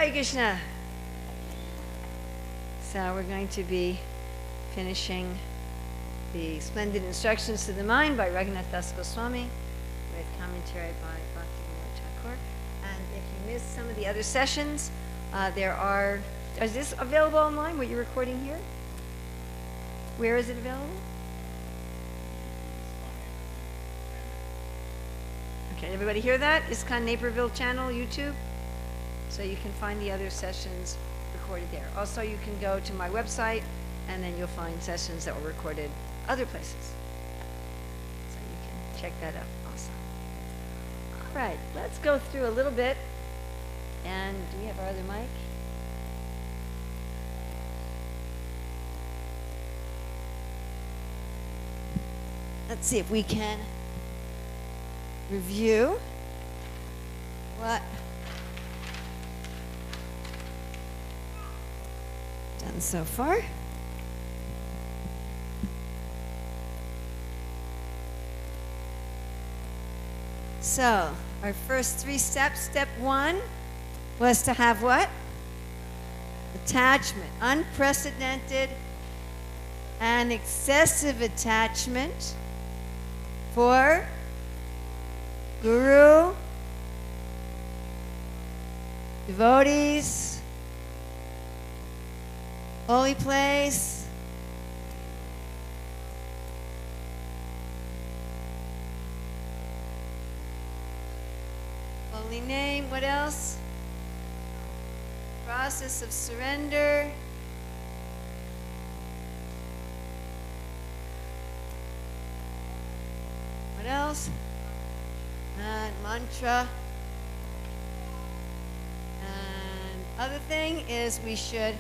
Hare Krishna. So we're going to be finishing the Splendid Instructions to the Mind by Raghunath Das Goswami with commentary by Bhaktivinoda Thakur. And if you missed some of the other sessions, is this available online, what you're recording here? Where is it available? Okay, everybody hear that? ISKCON Naperville channel, YouTube. So you can find the other sessions recorded there. Also, you can go to my website, and then you'll find sessions that were recorded other places. So you can check that out also. All right, let's go through a little bit. And do we have our other mic? Let's see if we can review what done so far. So, our first 3 steps. Step 1 was to have what? Attachment. Unprecedented and excessive attachment for Guru, devotees, holy place, holy name. What else? Process of surrender. What else? And mantra. And other thing is we should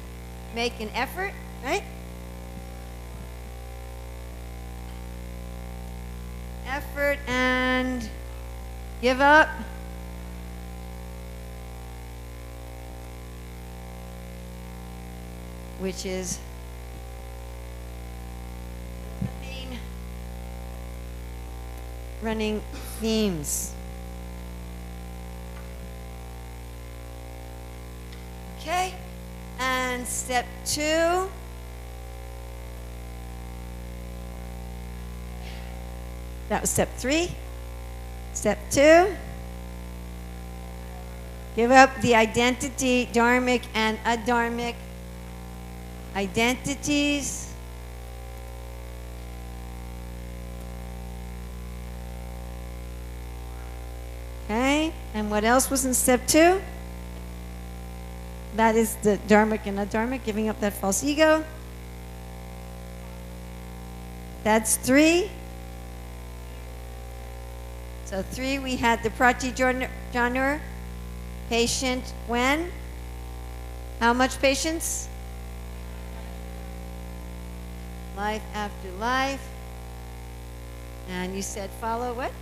make an effort, right? Effort and give up. Which is the main running themes. Okay, and step 2. That was step 3. Step 2. Give up the identity, dharmic and adharmic identities. Okay, and what else was in step 2? That is the dharmic and adharmic, giving up that false ego. That's 3. So 3, we had the prati-janur, patient when? How much patience? Life after life. And you said follow what?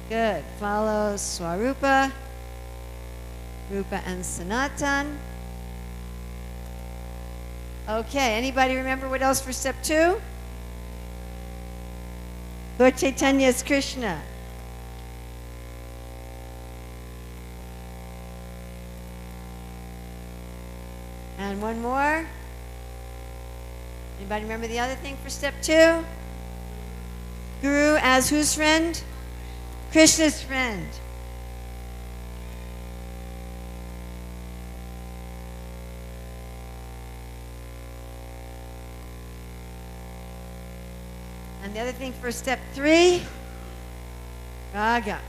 Good. Follow Swarupa, Rupa and Sanatan. Okay, anybody remember what else for step 2? Lord Chaitanya is Krishna. And one more. Anybody remember the other thing for step 2? Guru as whose friend? Krishna's friend. And the other thing for step 3? Raga.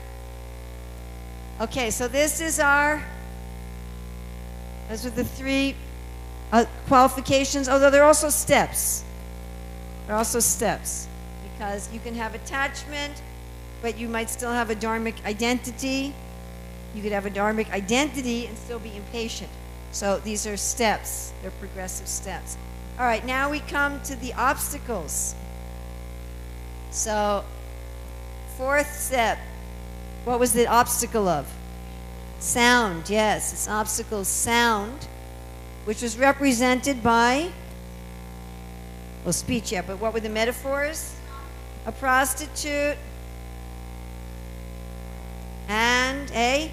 Okay, so those are the 3 qualifications, although they're also steps. They're also steps because you can have attachment, but you might still have a dharmic identity. You could have a dharmic identity and still be impatient. So these are steps. They're progressive steps. All right, now we come to the obstacles. So 4th step, what was the obstacle of? Sound, yes, it's obstacle sound, which was represented by, well, speech, yeah, but what were the metaphors? A prostitute and a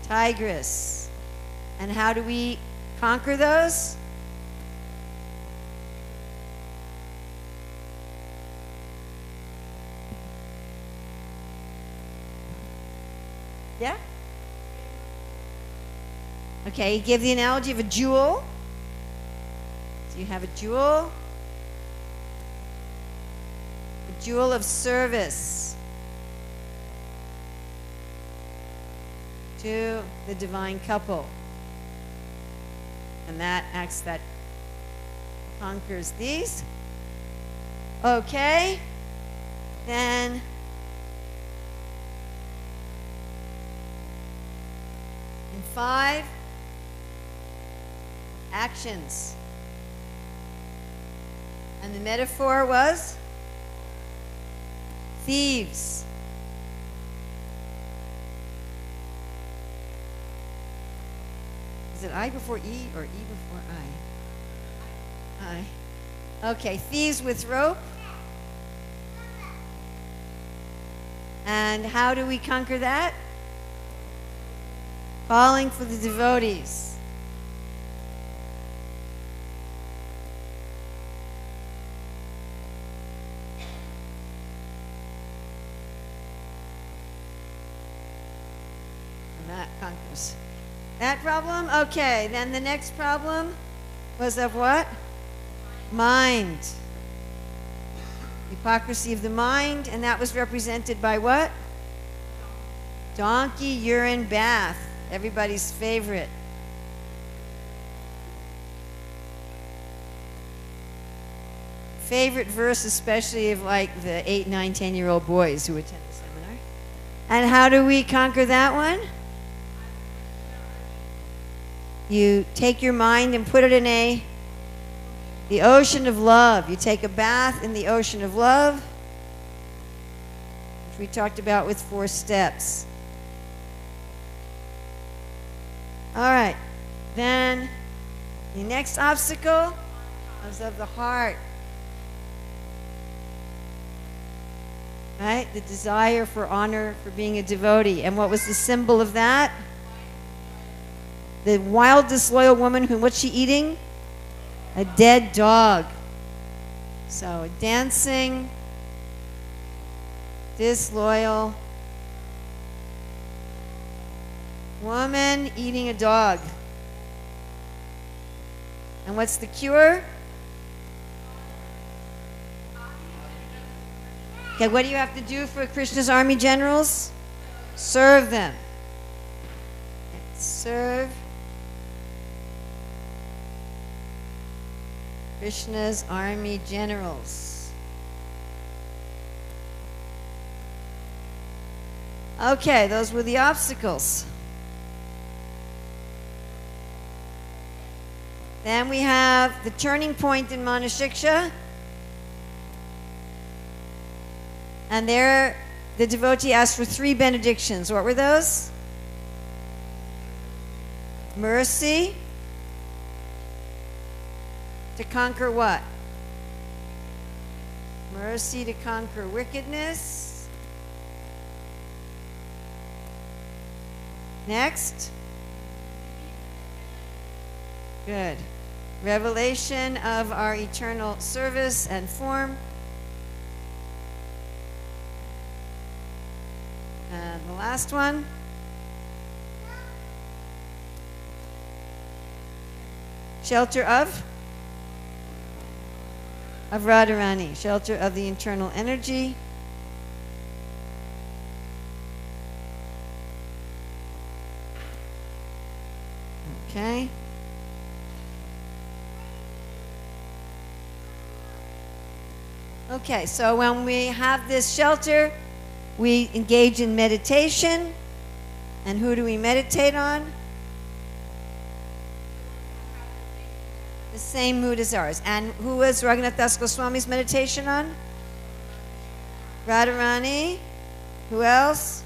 tigress. And how do we conquer those? Yeah? Okay, give the analogy of a jewel. So you have a jewel of service to the divine couple. And that conquers these. Okay. Then in 5, actions. And the metaphor was thieves. Is it I before E or E before I? I. Okay, thieves with rope. And how do we conquer that? Calling for the devotees. And that conquers that problem. Okay, then the next problem was of what? Mind. Hypocrisy of the mind, and that was represented by what? Donkey urine bath, everybody's favorite. Favorite verse, especially of like the 8, 9, 10-year-old boys who attend the seminar. And how do we conquer that one? You take your mind and put it in the ocean of love. You take a bath in the ocean of love, which we talked about with 4 steps. All right. Then the next obstacle is of the heart. Right? The desire for honor, for being a devotee. And what was the symbol of that? The wild, disloyal woman who, what's she eating? A dead dog. So a dancing, disloyal woman eating a dog. And what's the cure? Okay, what do you have to do for Krishna's army generals? Serve them. Serve Krishna's army generals. Okay, those were the obstacles. Then we have the turning point in Manah Siksa. And there, the devotee asked for 3 benedictions. What were those? Mercy. To conquer what? Mercy to conquer wickedness. Next. Good. Revelation of our eternal service and form. And the last one. Shelter of Radharani, shelter of the internal energy. Okay. Okay, so when we have this shelter, we engage in meditation. And who do we meditate on? The same mood as ours. And who was Raghunath Das Goswami's meditation on? Radharani. Who else?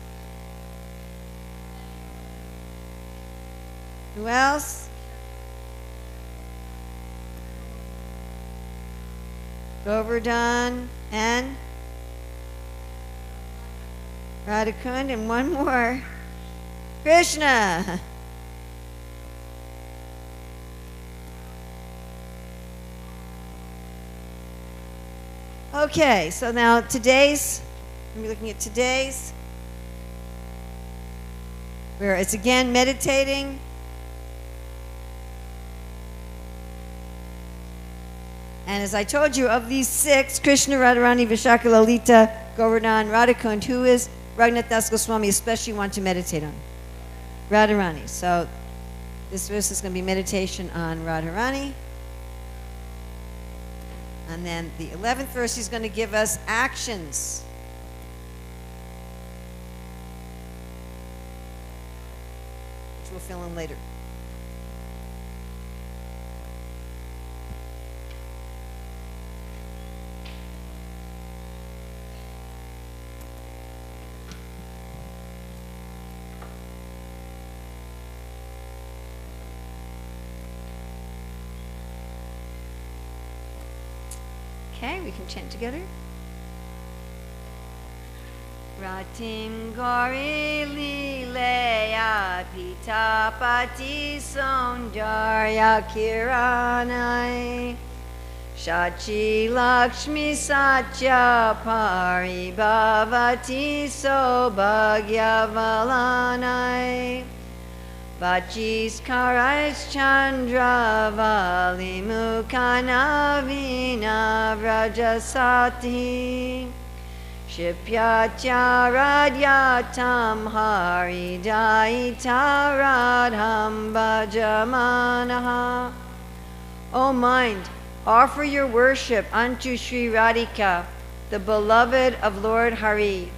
Who else? Govardhan and Radhakund, and one more. Krishna. Okay, so now I'm looking at today's, where it's again meditating. And as I told you, of these 6, Krishna, Radharani, Vishaka, Lalita, Govardhan, Radhakund, who is Raghunath Das Goswami especially want to meditate on? Radharani. So this verse is going to be meditation on Radharani. And then the 11th verse, he's going to give us actions. Which we'll fill in later. Okay, we can chant together. Ratim Gauri Lileya Pitapati Sondarya Kiranai Shachi Lakshmi Satya Paribhavati Sobhagya Vachis Karais Chandravali Mukhanavina Vrajasati Shipyatya Radyatam Haridaita Radham Bhajamanaha. O mind, offer your worship unto Sri Radhika, the beloved of Lord Hari.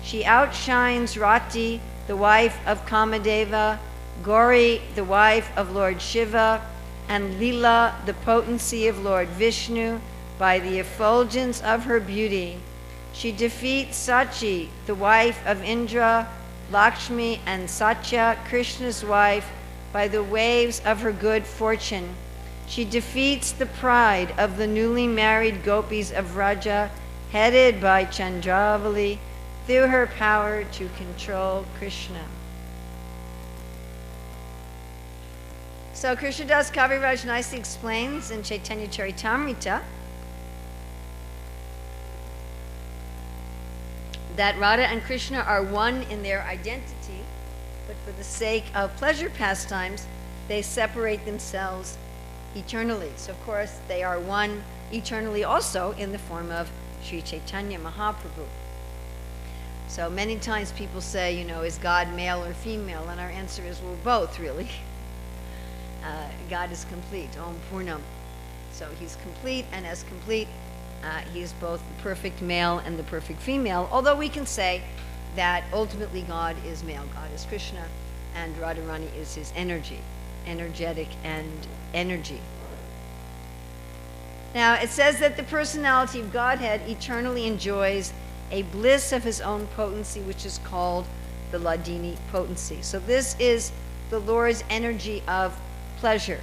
She outshines Rati, the wife of Kamadeva, Gauri, the wife of Lord Shiva, and Lila, the potency of Lord Vishnu, by the effulgence of her beauty. She defeats Sachi, the wife of Indra, Lakshmi, and Satya, Krishna's wife, by the waves of her good fortune. She defeats the pride of the newly married gopis of Vraja, headed by Chandravali, through her power to control Krishna. So Krishnadas Kaviraj nicely explains in Chaitanya Charitamrita that Radha and Krishna are one in their identity, but for the sake of pleasure pastimes, they separate themselves eternally. So of course they are one eternally also in the form of Sri Chaitanya Mahaprabhu. So many times people say, you know, is God male or female? And our answer is, well, both really. God is complete, Om Purnam. So he's complete, and as complete, he's both the perfect male and the perfect female, although we can say that ultimately God is male. God is Krishna, and Radharani is his energy, energetic and energy. Now, it says that the personality of Godhead eternally enjoys a bliss of his own potency, which is called the Ladini potency. So this is the Lord's energy of pleasure.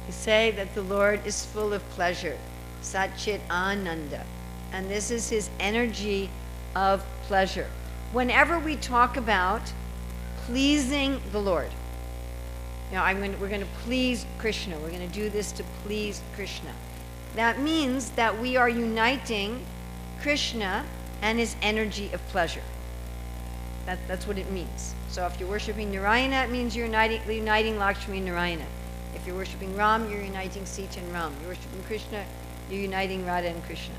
You say that the Lord is full of pleasure, Satchit Ananda, and this is his energy of pleasure. Whenever we talk about pleasing the Lord, you know, we're going to please Krishna. We're going to do this to please Krishna. That means that we are uniting Krishna and his energy of pleasure. That's what it means. So if you're worshiping Narayana, it means you're uniting Lakshmi and Narayana. If you're worshiping Ram, you're uniting Sita and Ram. You're worshiping Krishna, you're uniting Radha and Krishna.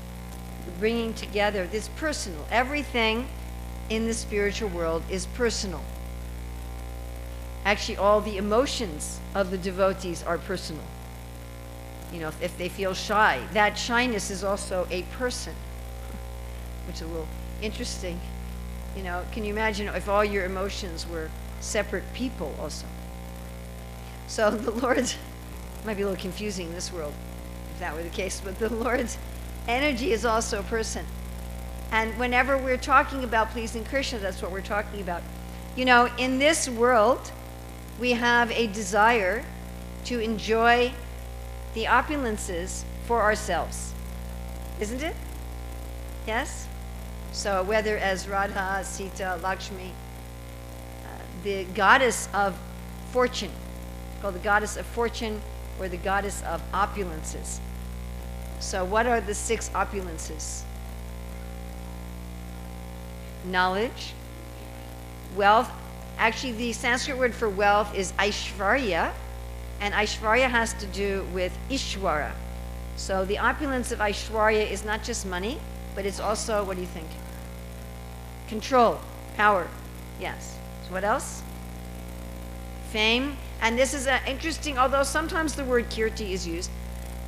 You're bringing together this personal. Everything in the spiritual world is personal. Actually, all the emotions of the devotees are personal. You know, if they feel shy, that shyness is also a person, which is a little interesting. You know, can you imagine if all your emotions were separate people also? So the Lord's, might be a little confusing in this world if that were the case, but the Lord's energy is also a person. And whenever we're talking about pleasing Krishna, that's what we're talking about. You know, in this world, we have a desire to enjoy the opulences for ourselves. Isn't it? Yes? So whether as Radha, Sita, Lakshmi, the goddess of fortune. It's called the goddess of fortune or the goddess of opulences. So what are the 6 opulences? Knowledge, wealth. Actually, the Sanskrit word for wealth is Aishvarya, and Aishvarya has to do with Ishwara. So the opulence of Aishwarya is not just money, but it's also, what do you think? Control, power, yes. So what else? Fame, and this is interesting, although sometimes the word kirti is used,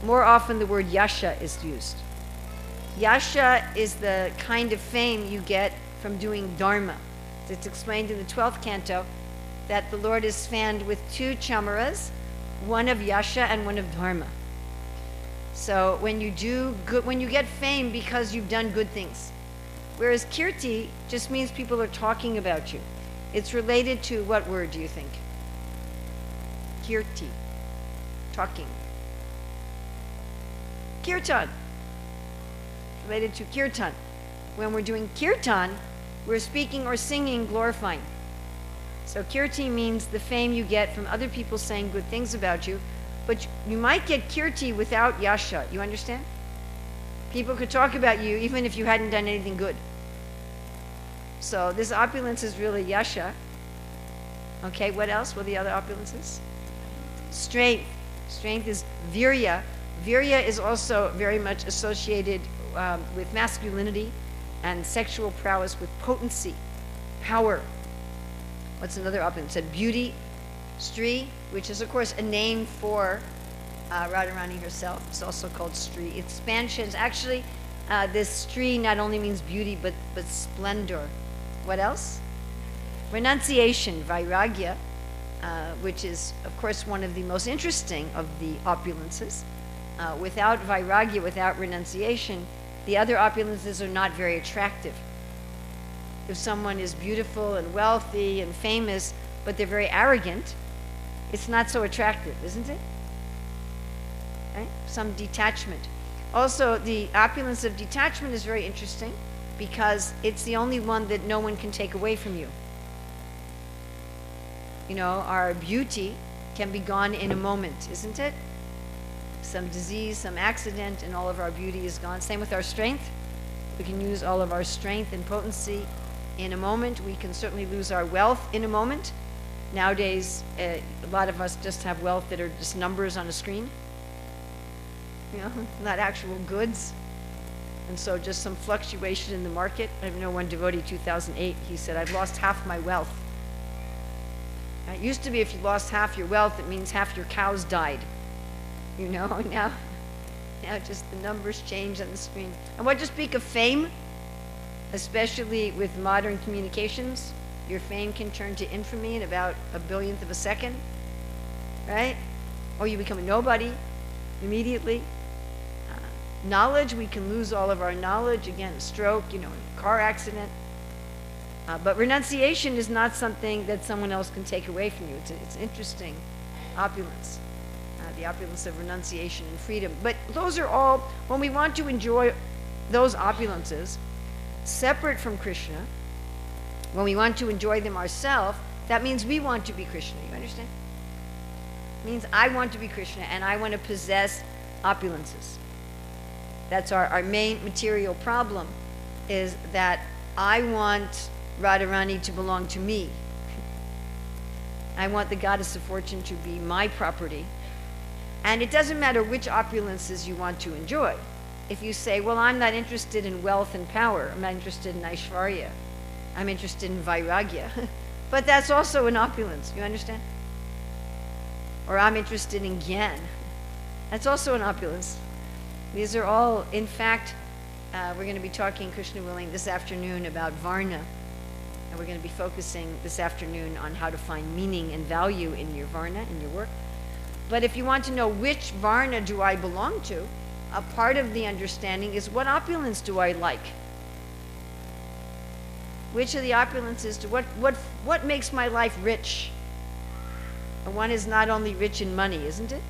more often the word yasha is used. Yasha is the kind of fame you get from doing dharma. It's explained in the 12th canto that the Lord is fanned with 2 chamaras, one of yasha and one of dharma. So when you do good, when you get fame because you've done good things. Whereas kirti just means people are talking about you. It's related to what word do you think? Kirti, talking. Kirtan, related to kirtan. When we're doing kirtan, we're speaking or singing, glorifying. So kirti means the fame you get from other people saying good things about you, but you might get kirti without yasha, you understand? People could talk about you even if you hadn't done anything good. So this opulence is really yasha. Okay, what else? What are the other opulences? Strength. Strength is virya. Virya is also very much associated with masculinity and sexual prowess, with potency, power. What's another opulence? Said beauty, Stri, which is of course a name for Radharani herself. It's also called Stri. Expansions. Actually, this Stri not only means beauty but splendor. What else? Renunciation, vairagya, which is of course one of the most interesting of the opulences. Without vairagya, without renunciation, the other opulences are not very attractive. If someone is beautiful and wealthy and famous, but they're very arrogant, it's not so attractive, isn't it? Right? Some detachment. Also, the opulence of detachment is very interesting because it's the only one that no one can take away from you. You know, our beauty can be gone in a moment, isn't it? Some disease, some accident, and all of our beauty is gone. Same with our strength. We can use all of our strength and potency in a moment. We can certainly lose our wealth in a moment. Nowadays, a lot of us just have wealth that are just numbers on a screen. You know, not actual goods. And so just some fluctuation in the market. I know one devotee, 2008, he said, I've lost half my wealth. It used to be if you lost half your wealth, it means half your cows died. You know, now just the numbers change on the screen. And what to speak of fame, especially with modern communications, your fame can turn to infamy in about a billionth of a second, right? Or you become a nobody immediately. Knowledge, we can lose all of our knowledge, again, a stroke, you know, a car accident. But renunciation is not something that someone else can take away from you. It's interesting opulence. The opulence of renunciation and freedom. But those are all, when we want to enjoy those opulences, separate from Krishna, when we want to enjoy them ourselves, that means we want to be Krishna, you understand? It means I want to be Krishna and I want to possess opulences. That's our main material problem, is that I want Radharani to belong to me. I want the goddess of fortune to be my property. And it doesn't matter which opulences you want to enjoy. If you say, well, I'm not interested in wealth and power, I'm not interested in Aishwarya, I'm interested in Vairagya, but that's also an opulence, you understand? Or I'm interested in Gyan, that's also an opulence. These are all, in fact, we're going to be talking, Krishna willing, this afternoon about Varna. And we're going to be focusing this afternoon on how to find meaning and value in your Varna, in your work. But if you want to know which Varna do I belong to, a part of the understanding is what opulence do I like? Which of the opulences do, what makes my life rich? And one is not only rich in money, isn't it?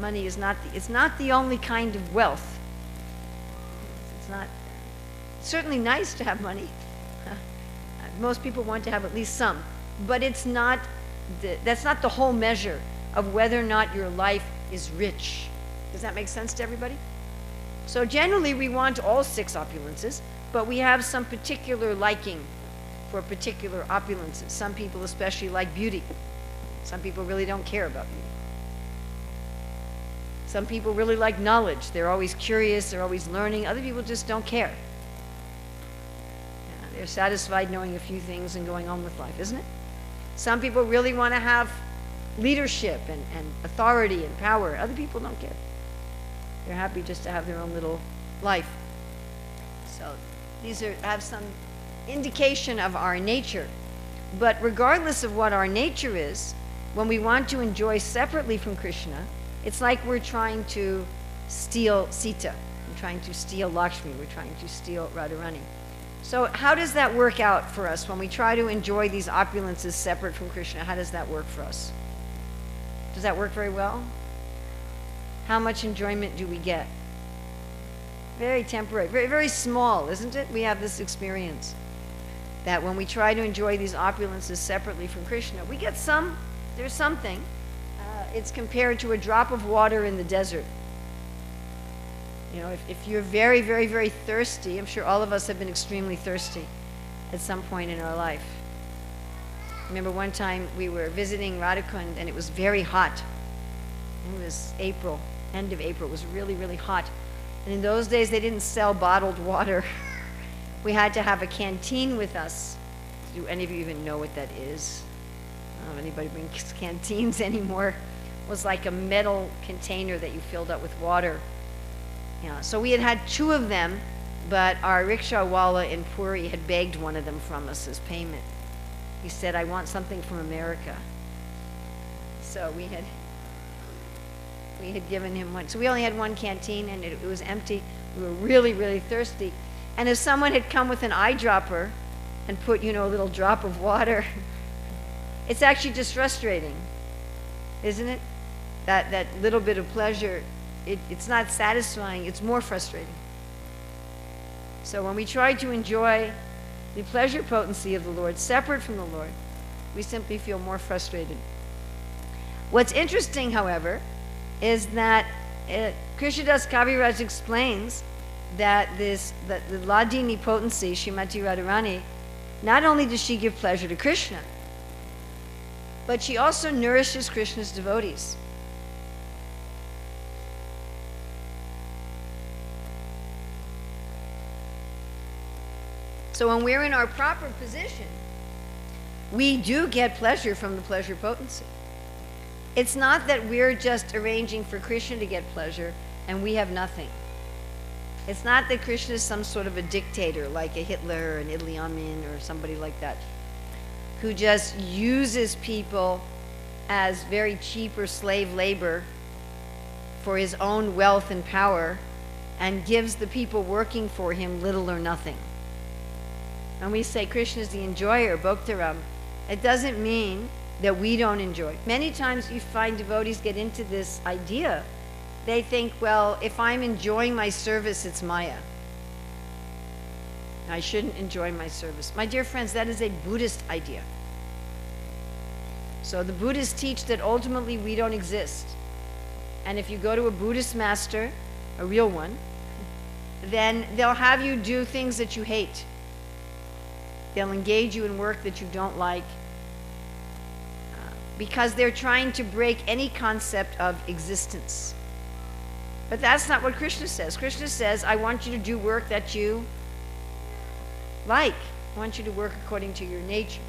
Money is not it's not the only kind of wealth. It's certainly nice to have money. Most people want to have at least some, but it's not, that's not the whole measure of whether or not your life is rich. Does that make sense to everybody? So generally we want all 6 opulences, but we have some particular liking for particular opulences. Some people especially like beauty. Some people really don't care about beauty. Some people really like knowledge. They're always curious, they're always learning. Other people just don't care. Yeah, they're satisfied knowing a few things and going on with life, isn't it? Some people really want to have leadership and authority and power. Other people don't care. They're happy just to have their own little life. So these have some indication of our nature. But regardless of what our nature is, when we want to enjoy separately from Krishna, it's like we're trying to steal Sita. We're trying to steal Lakshmi. We're trying to steal Radharani. So how does that work out for us when we try to enjoy these opulences separate from Krishna? How does that work for us? Does that work very well? How much enjoyment do we get? Very temporary, very, very small, isn't it? We have this experience that when we try to enjoy these opulences separately from Krishna, we get some, there's something. It's compared to a drop of water in the desert. You know, if you're very, very, very thirsty, I'm sure all of us have been extremely thirsty at some point in our life. I remember one time we were visiting Radhakund and it was very hot. It was April, end of April. It was really, really hot. And in those days, they didn't sell bottled water. We had to have a canteen with us. Do any of you even know what that is? I don't know if anybody brings canteens anymore. It was like a metal container that you filled up with water. Yeah, so we had 2 of them, but our rickshawala in Puri had begged one of them from us as payment. He said, I want something from America. So we had given him one. So we only had 1 canteen and it was empty. We were really, really thirsty. And if someone had come with an eyedropper and put, you know, a little drop of water, it's actually just frustrating, isn't it? That little bit of pleasure, it's not satisfying, it's more frustrating. So when we try to enjoy the pleasure potency of the Lord separate from the Lord, we simply feel more frustrated. What's interesting, however, is that Krishnadas Kaviraj explains that the Ladini potency, Srimati Radharani, not only does she give pleasure to Krishna, but she also nourishes Krishna's devotees. So when we're in our proper position, we do get pleasure from the pleasure potency. It's not that we're just arranging for Krishna to get pleasure and we have nothing. It's not that Krishna is some sort of a dictator like a Hitler or an Idi Amin or somebody like that, who just uses people as very cheap or slave labor for his own wealth and power and gives the people working for him little or nothing. When we say Krishna is the enjoyer, Bhaktaram, it doesn't mean that we don't enjoy. Many times you find devotees get into this idea. They think, well, if I'm enjoying my service, it's Maya. I shouldn't enjoy my service. My dear friends, that is a Buddhist idea. So the Buddhists teach that ultimately we don't exist. And if you go to a Buddhist master, a real one, then they'll have you do things that you hate. They'll engage you in work that you don't like because they're trying to break any concept of existence. But that's not what Krishna says. Krishna says, I want you to do work that you like. I want you to work according to your nature.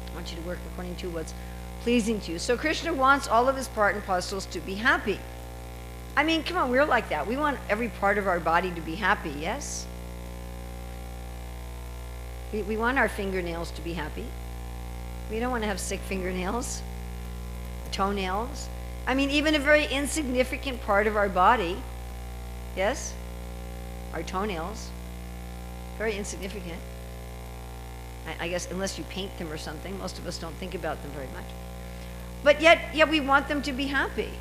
I want you to work according to what's pleasing to you. So Krishna wants all of his part and parcels to be happy. I mean, come on, we're like that. We want every part of our body to be happy, yes? We want our fingernails to be happy. We don't want to have sick fingernails, toenails. I mean, even a very insignificant part of our body, yes? Our toenails, very insignificant. I guess unless you paint them or something, most of us don't think about them very much. But yet we want them to be happy,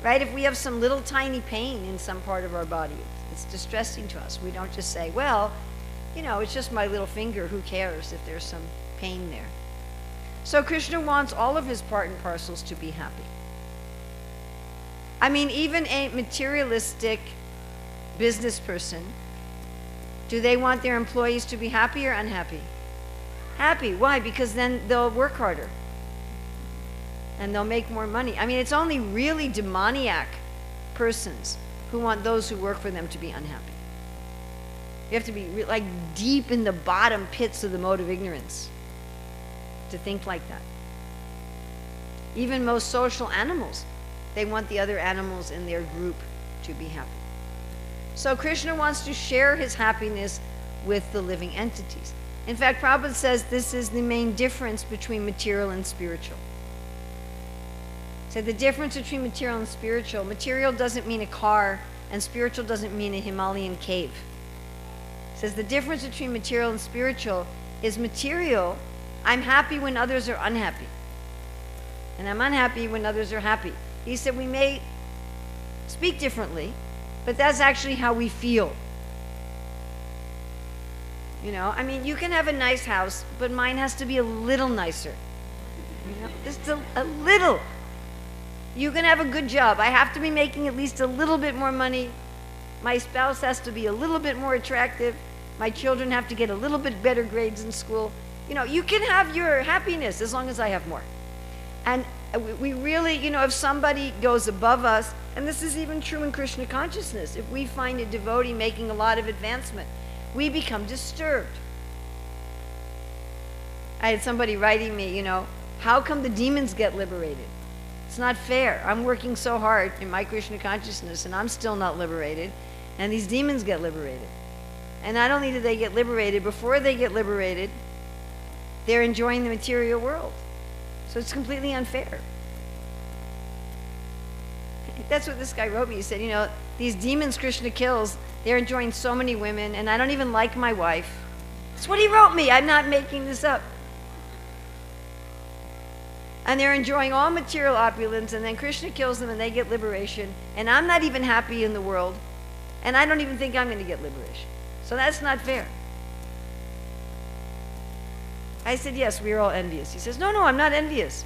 right? If we have some little tiny pain in some part of our body, it's distressing to us. We don't just say, well, you know, it's just my little finger, who cares if there's some pain there. So Krishna wants all of his part and parcels to be happy. I mean, even a materialistic business person, do they want their employees to be happy or unhappy? Happy. Why? Because then they'll work harder and they'll make more money. I mean, it's only really demoniac persons who want those who work for them to be unhappy. You have to be like deep in the bottom pits of the mode of ignorance to think like that. Even most social animals, they want the other animals in their group to be happy. So Krishna wants to share his happiness with the living entities. In fact, Prabhupada says this is the main difference between material and spiritual. So the difference between material and material doesn't mean a car, and spiritual doesn't mean a Himalayan cave. It says the difference between material and spiritual is material, I'm happy when others are unhappy. And I'm unhappy when others are happy. He said we may speak differently, but that's actually how we feel. You know, I mean, you can have a nice house, but mine has to be a little nicer. You know, just a little. You can have a good job. I have to be making at least a little bit more money. My spouse has to be a little bit more attractive. My children have to get a little bit better grades in school. You know, you can have your happiness as long as I have more. And we really, you know, if somebody goes above us, and this is even true in Krishna consciousness, if we find a devotee making a lot of advancement, we become disturbed. I had somebody writing me, you know, how come the demons get liberated? It's not fair. I'm working so hard in my Krishna consciousness and I'm still not liberated, and these demons get liberated. And not only do they get liberated, before they get liberated, they're enjoying the material world. So it's completely unfair. That's what this guy wrote me. He said, you know, these demons Krishna kills, they're enjoying so many women, and I don't even like my wife. That's what he wrote me. I'm not making this up. And they're enjoying all material opulence, and then Krishna kills them and they get liberation, and I'm not even happy in the world, and I don't even think I'm going to get liberation. So that's not fair. I said, yes, we are all envious. He says, no, I'm not envious.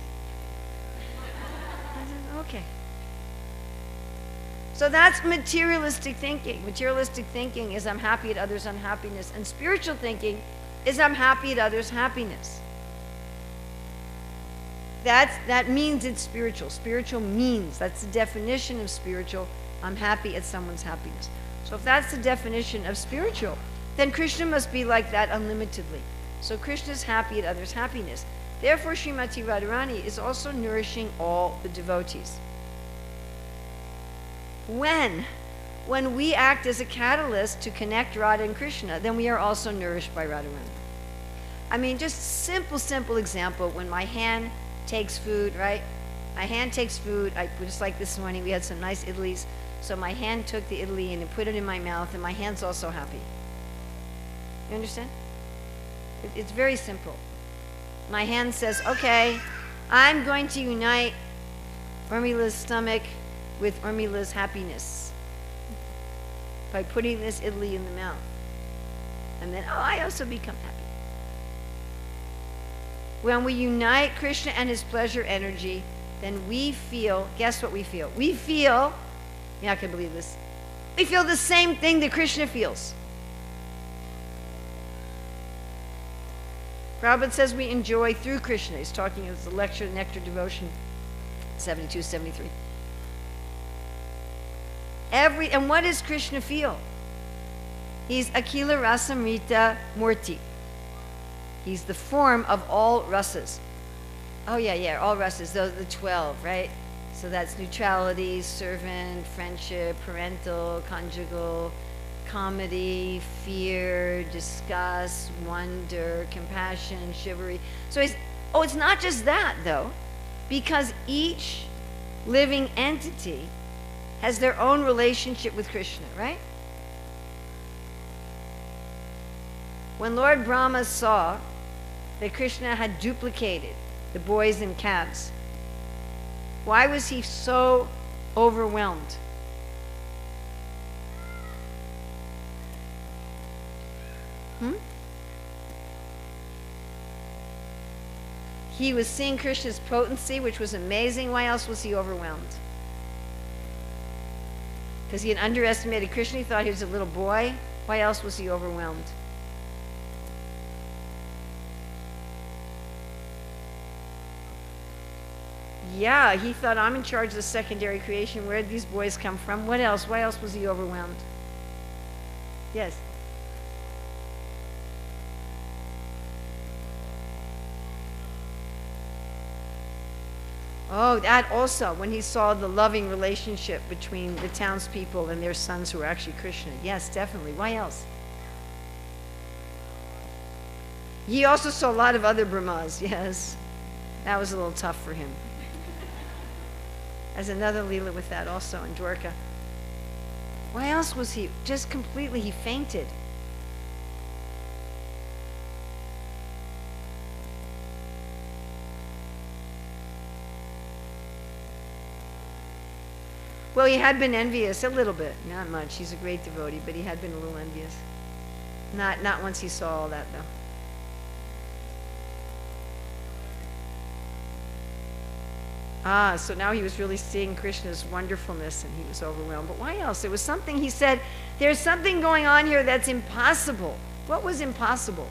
I said, okay. So that's materialistic thinking. Materialistic thinking is I'm happy at others' unhappiness, and spiritual thinking is I'm happy at others' happiness. That means it's spiritual. Spiritual means, that's the definition of spiritual, I'm happy at someone's happiness. So if that's the definition of spiritual, then Krishna must be like that unlimitedly. So Krishna's happy at others' happiness. Therefore, Srimati Radharani is also nourishing all the devotees. When we act as a catalyst to connect Radha and Krishna, then we are also nourished by Radharani. I mean, just simple example, when my hand takes food, right? My hand takes food, just like this morning, we had some nice idlis, so my hand took the idli and put it in my mouth, and my hand's also happy. You understand? It's very simple. My hand says, okay, I'm going to unite Urmila's stomach with Urmila's happiness by putting this idli in the mouth. And then, I also become happy. When we unite Krishna and his pleasure energy, then we feel, guess what we feel? We feel, you're not going to believe this, we feel the same thing that Krishna feels. Prabhupada says we enjoy through Krishna. He's talking, it's the lecture, Nectar Devotion, 72, 73. And what does Krishna feel? He's Akila Rasamrita Murti. He's the form of all rasas. Oh yeah, all rasas, those are the 12, right? So that's neutrality, servant, friendship, parental, conjugal, comedy, fear, disgust, wonder, compassion, chivalry. So it's not just that though, because each living entity has their own relationship with Krishna, right? When Lord Brahma saw that Krishna had duplicated the boys and calves, why was he so overwhelmed? He was seeing Krishna's potency, which was amazing. Why else was he overwhelmed? Because he had underestimated Krishna. He thought he was a little boy. Why else was he overwhelmed? Yeah, he thought, I'm in charge of the secondary creation. Where did these boys come from? What else? Why else was he overwhelmed? Yes. Oh, that also, when he saw the loving relationship between the townspeople and their sons who were actually Krishna. Yes, definitely. Why else? He also saw a lot of other Brahmas, yes. That was a little tough for him. As another Leela with that also in Dwarka. Why else was he just completely, he fainted. Well, he had been envious a little bit, not much. He's a great devotee, but he had been a little envious. Not once he saw all that, though. Ah, so now he was really seeing Krishna's wonderfulness and he was overwhelmed. But why else? There was something, he said, there's something going on here that's impossible. What was impossible?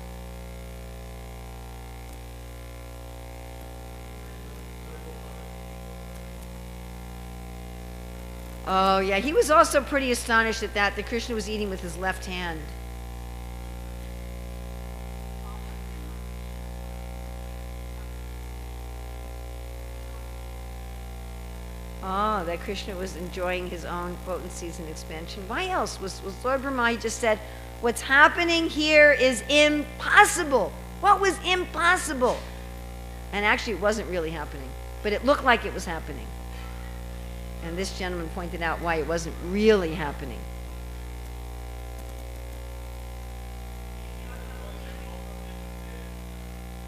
Oh, yeah, he was also pretty astonished at that Krishna was eating with his left hand. Oh, that Krishna was enjoying his own potencies and expansion. Why else? Was Lord Brahma, he just said, what's happening here is impossible. What was impossible? And actually it wasn't really happening, but it looked like it was happening. And this gentleman pointed out why it wasn't really happening.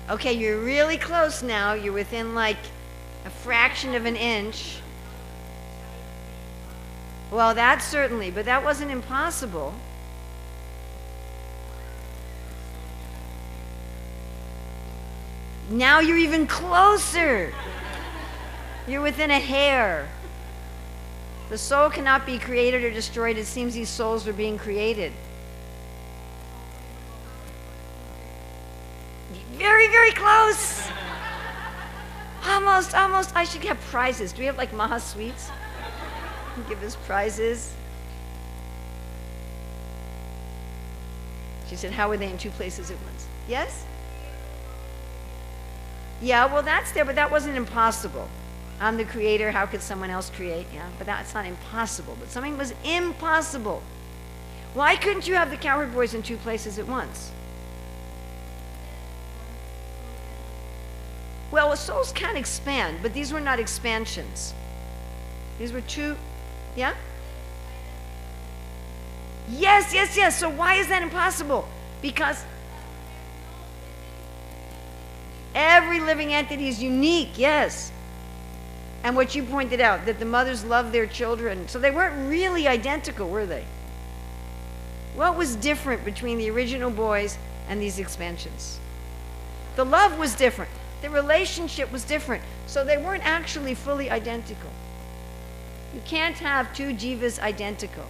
Okay, you're really close now. You're within like a fraction of an inch. Well, that certainly, but that wasn't impossible. Now you're even closer. You're within a hair. The soul cannot be created or destroyed. It seems these souls are being created. Very, very close. Almost. I should have prizes. Do we have like Maha Sweets? Give us prizes. She said, how were they in two places at once? Yes? Yeah, well, that's there, but that wasn't impossible. I'm the creator. How could someone else create? Yeah, but that's not impossible. But something was impossible. Why couldn't you have the cowherd boys in two places at once? Well, souls can expand, but these were not expansions. These were two, yeah? Yes. So why is that impossible? Because every living entity is unique, yes. And what you pointed out, that the mothers love their children. So they weren't really identical, were they? What was different between the original boys and these expansions? The love was different. The relationship was different. So they weren't actually fully identical. You can't have two jivas identical.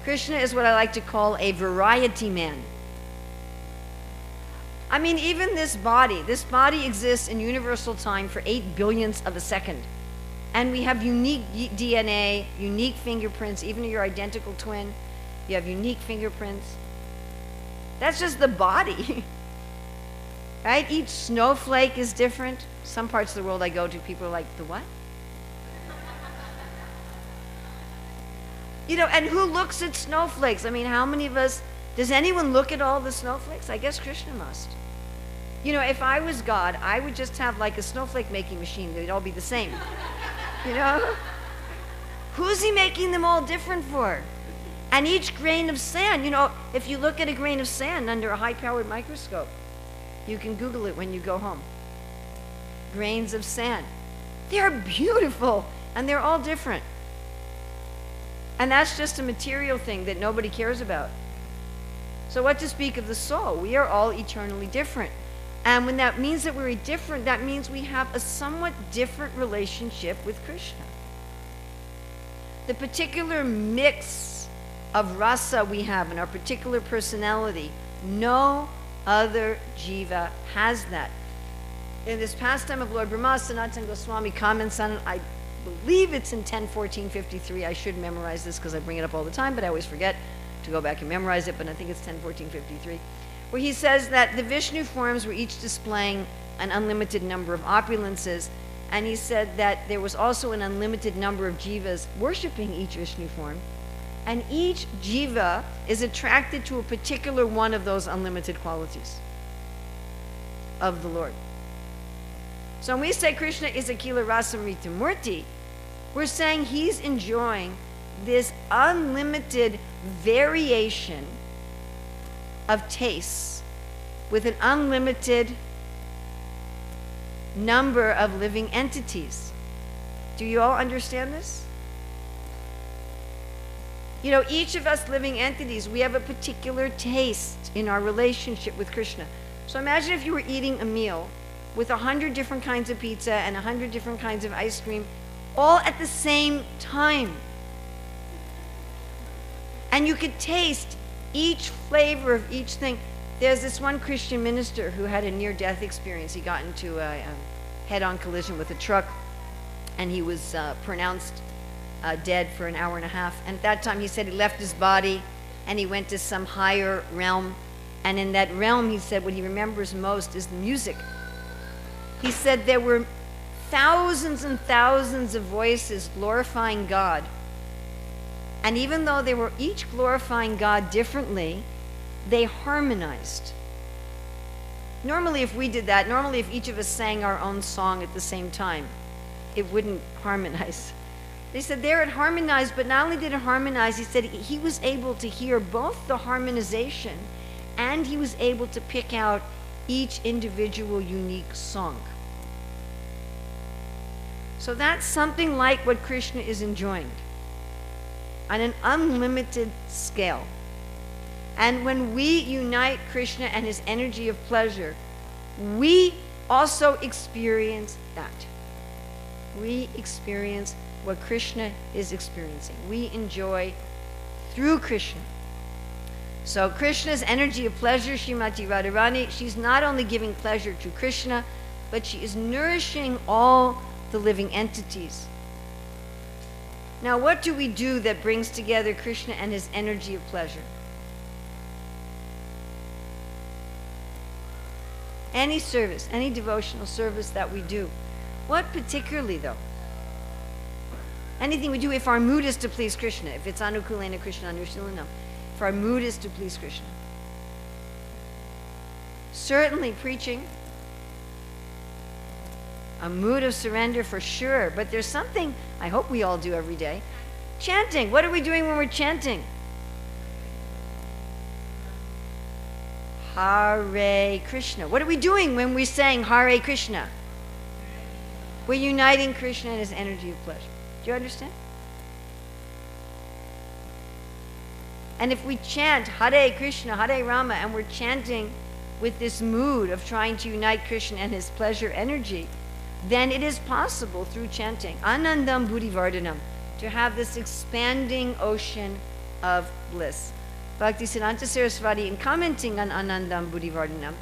Krishna is what I like to call a variety man. I mean, even this body exists in universal time for 8 billionths of a second. And we have unique DNA, unique fingerprints. Even if you're identical twin, you have unique fingerprints. That's just the body. Right? Each snowflake is different. Some parts of the world I go to, people are like, the what? You know, and who looks at snowflakes? I mean, how many of us, does anyone look at all the snowflakes? I guess Krishna must. You know, if I was God, I would just have like a snowflake making machine. They'd all be the same. You know? Who's he making them all different for? And each grain of sand, you know, if you look at a grain of sand under a high-powered microscope, you can Google it when you go home. Grains of sand. They're beautiful, and they're all different. And that's just a material thing that nobody cares about. So what to speak of the soul? We are all eternally different. And when that means that we're different, that means we have a somewhat different relationship with Krishna. The particular mix of rasa we have in our particular personality, no other jiva has that. In this pastime of Lord Brahma, Sanatana Goswami comments on it. I believe it's in 10:14:53. I should memorize this because I bring it up all the time, but I always forget to go back and memorize it, but I think it's 10:14:53, where he says that the Vishnu forms were each displaying an unlimited number of opulences, and he said that there was also an unlimited number of jivas worshiping each Vishnu form, and each jiva is attracted to a particular one of those unlimited qualities of the Lord. So when we say Krishna is Akila Rasamrita Murti, we're saying he's enjoying this unlimited variation of tastes with an unlimited number of living entities. Do you all understand this? You know, each of us living entities, we have a particular taste in our relationship with Krishna. So imagine if you were eating a meal with 100 different kinds of pizza and 100 different kinds of ice cream, all at the same time. And you could taste each flavor of each thing. There's this one Christian minister who had a near-death experience. He got into a head-on collision with a truck, and he was pronounced dead for an hour and a half. And at that time, he said he left his body, and he went to some higher realm. And in that realm, he said, what he remembers most is the music. He said there were thousands and thousands of voices glorifying God. And even though they were each glorifying God differently, they harmonized. Normally, if we did that, normally if each of us sang our own song at the same time, it wouldn't harmonize. They said there it harmonized, but not only did it harmonize, he said he was able to hear both the harmonization and he was able to pick out each individual unique song. So that's something like what Krishna is enjoying on an unlimited scale. And when we unite Krishna and his energy of pleasure, we also experience that. We experience what Krishna is experiencing. We enjoy through Krishna. So Krishna's energy of pleasure, Srimati Radharani, she's not only giving pleasure to Krishna, but she is nourishing all the living entities. Now, what do we do that brings together Krishna and his energy of pleasure? Any service, any devotional service that we do. What particularly, though? Anything we do, if our mood is to please Krishna, if it's Anukulena Krishna Anushilana, if our mood is to please Krishna. Certainly preaching, a mood of surrender for sure, but there's something I hope we all do every day. Chanting. What are we doing when we're chanting? Hare Krishna. What are we doing when we're saying Hare Krishna? We're uniting Krishna and his energy of pleasure. Do you understand? And if we chant Hare Krishna, Hare Rama, and we're chanting with this mood of trying to unite Krishna and his pleasure energy, then it is possible through chanting Anandam Buddhivardhanam to have this expanding ocean of bliss. Bhaktisiddhanta Saraswati, in commenting on Anandam Buddhivardhanam,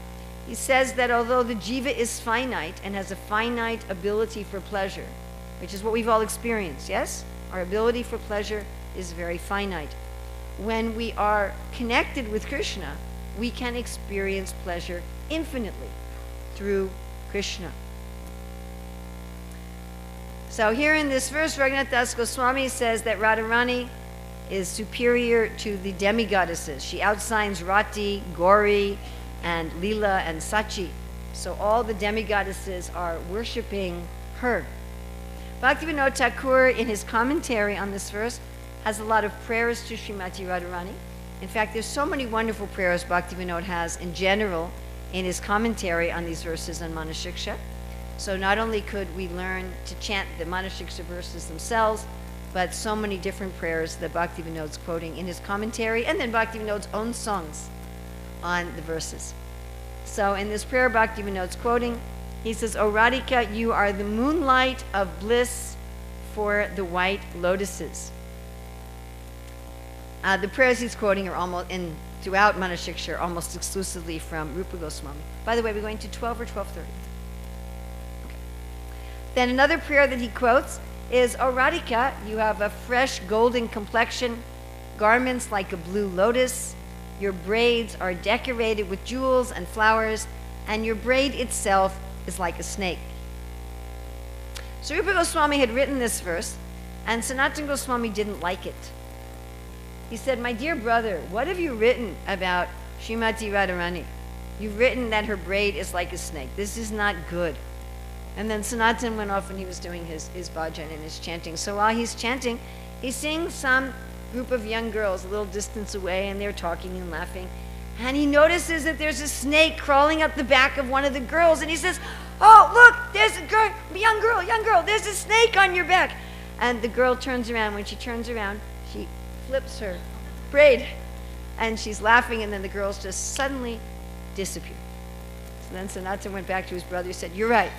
he says that although the jiva is finite and has a finite ability for pleasure, which is what we've all experienced, yes? Our ability for pleasure is very finite. When we are connected with Krishna, we can experience pleasure infinitely through Krishna. So here in this verse, Raghunath Das Goswami says that Radharani is superior to the demigoddesses. She outshines Rati, Gauri, and Leela and Sachi. So all the demigoddesses are worshiping her. Bhaktivinoda Thakur, in his commentary on this verse, has a lot of prayers to Srimati Radharani. In fact, there's so many wonderful prayers Bhaktivinoda has in general in his commentary on these verses on Manah Siksa. So not only could we learn to chant the Manah Siksa verses themselves, but so many different prayers that Bhaktivinoda's quoting in his commentary, and then Bhaktivinoda's own songs on the verses. So in this prayer, Bhaktivinoda's quoting, he says, "O Radhika, you are the moonlight of bliss for the white lotuses." The prayers he's quoting are almost throughout Manah Siksa are almost exclusively from Rupa Goswami. By the way, we're going to 12 or 12:30. Okay. Then another prayer that he quotes is, "O Radhika, you have a fresh golden complexion, garments like a blue lotus. Your braids are decorated with jewels and flowers, and your braid itself is like a snake." So Rupa Goswami had written this verse, and Sanatana Goswami didn't like it. He said, "My dear brother, what have you written about Srimati Radharani? You've written that her braid is like a snake. This is not good." And then Sanatana went off and he was doing his bhajan and his chanting. So while he's chanting, he's seeing some group of young girls a little distance away, and they're talking and laughing. And he notices that there's a snake crawling up the back of one of the girls, and he says, "Oh, look, there's a girl, young girl, there's a snake on your back." And the girl turns around. When she turns around, she flips her braid, and she's laughing, and then the girls just suddenly disappear. So then Sanatana went back to his brother and said, "You're right,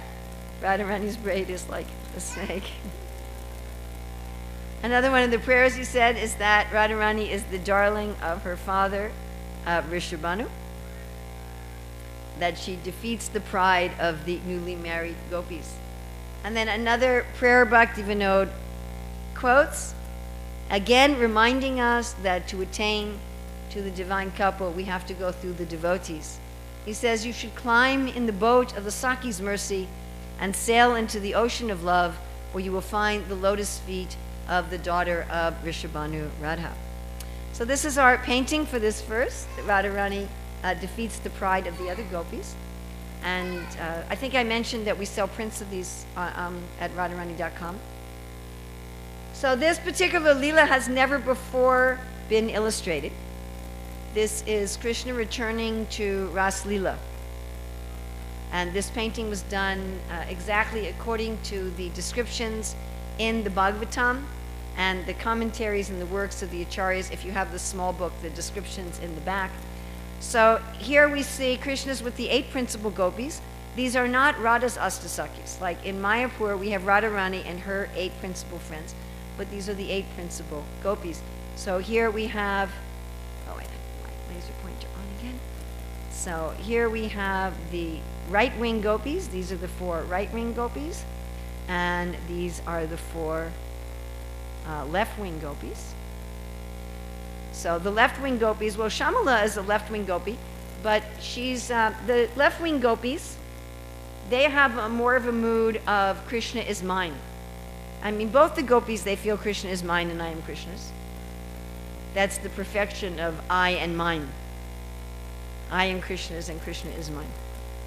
Radharani's braid is like a snake." Another one of the prayers he said is that Radharani is the darling of her father, Rishabhanu, that she defeats the pride of the newly married gopis. And then another prayer Bhaktivinoda quotes, again reminding us that to attain to the divine couple, we have to go through the devotees. He says, "You should climb in the boat of the Sakhi's mercy and sail into the ocean of love, where you will find the lotus feet of the daughter of Rishabhanu, Radha." So this is our painting for this verse, that Radharani defeats the pride of the other gopis. And I think I mentioned that we sell prints of these at radharani.com. So this particular Leela has never before been illustrated. This is Krishna returning to Ras Leela. And this painting was done exactly according to the descriptions in the Bhagavatam and the commentaries and the works of the Acharyas. If you have the small book, the descriptions in the back. So here we see Krishna's with the 8 principal gopis. These are not Radha's Astasakis. Like in Mayapur, we have Radharani and her 8 principal friends. But these are the 8 principal gopis. So here we have, oh wait, my laser pointer on again. So here we have the right-wing gopis. These are the 4 right-wing gopis. And these are the 4 left-wing gopis. So the left-wing gopis, well, Shamala is a left-wing gopi, but she's, the left-wing gopis, they have more of a mood of Krishna is mine. I mean, both the gopis, they feel Krishna is mine and I am Krishna's. That's the perfection of I and mine. I am Krishna's and Krishna is mine.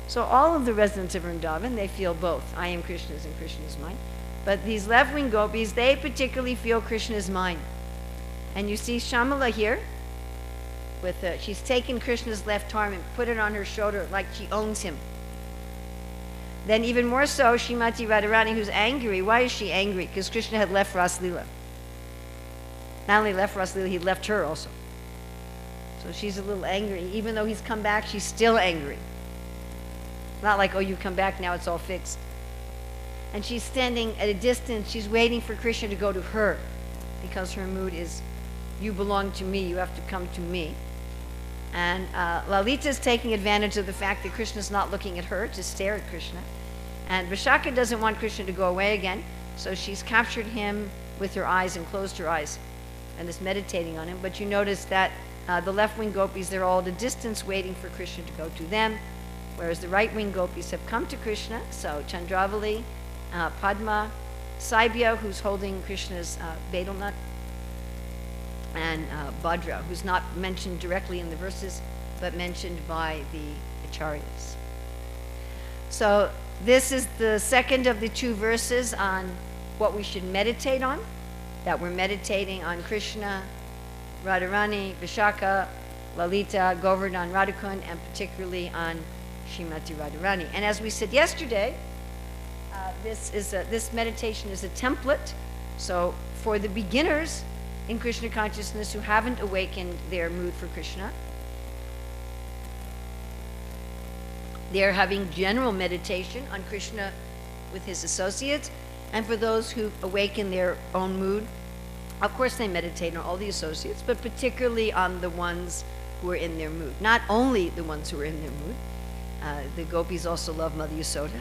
So all of the residents of Vrindavan, they feel both. I am Krishna's and Krishna is mine. But these left-wing gopis, they particularly feel Krishna is mine. And you see Shamala here, with she's taken Krishna's left arm and put it on her shoulder like she owns him. Then even more so, Srimati Radharani, who's angry. Why is she angry? Because Krishna had left Ras Leela. Not only left Ras Leela, he left her also. So she's a little angry. Even though he's come back, she's still angry. Not like, oh, you come back, now it's all fixed. And she's standing at a distance. She's waiting for Krishna to go to her, because her mood is, you belong to me, you have to come to me. And Lalita is taking advantage of the fact that Krishna's not looking at her, to stare at Krishna. And Vishaka doesn't want Krishna to go away again, so she's captured him with her eyes and closed her eyes and is meditating on him. But you notice that the left-wing gopis, they're all at a distance waiting for Krishna to go to them, whereas the right-wing gopis have come to Krishna. So Chandravali, Padma, Saibya, who's holding Krishna's betel nut, and Bhadra, who's not mentioned directly in the verses, but mentioned by the Acharyas. So this is the second of the 2 verses on what we should meditate on, that we're meditating on Krishna, Radharani, Vishaka, Lalita, Govardhan, Radhakund, and particularly on Srimati Radharani. And as we said yesterday, this meditation is a template. So for the beginners in Krishna consciousness who haven't awakened their mood for Krishna, They're having general meditation on Krishna with his associates. And for those who awaken their own mood, of course they meditate on all the associates, but particularly on the ones who are in their mood. Not only the ones who are in their mood. The gopis also love Mother Yasoda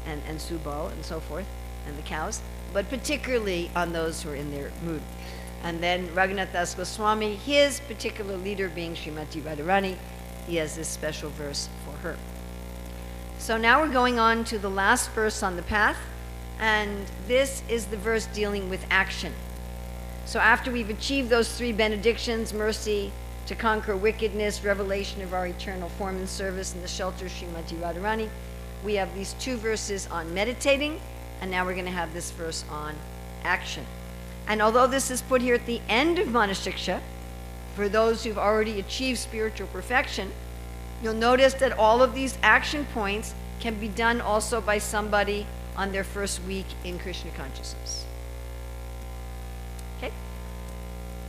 and Subal and so forth, and the cows, but particularly on those who are in their mood. And then Raghunath Das Goswami, his particular leader being Srimati Radharani, he has this special verse for her. So now we're going on to the last verse on the path, and this is the verse dealing with action. So after we've achieved those three benedictions, mercy to conquer wickedness, revelation of our eternal form and service, and the shelter of Srimati Radharani, we have these two verses on meditating, and now we're going to have this verse on action. And although this is put here at the end of Manah Siksa, for those who've already achieved spiritual perfection, you'll notice that all of these action points can be done also by somebody on their first week in Krishna consciousness. Okay?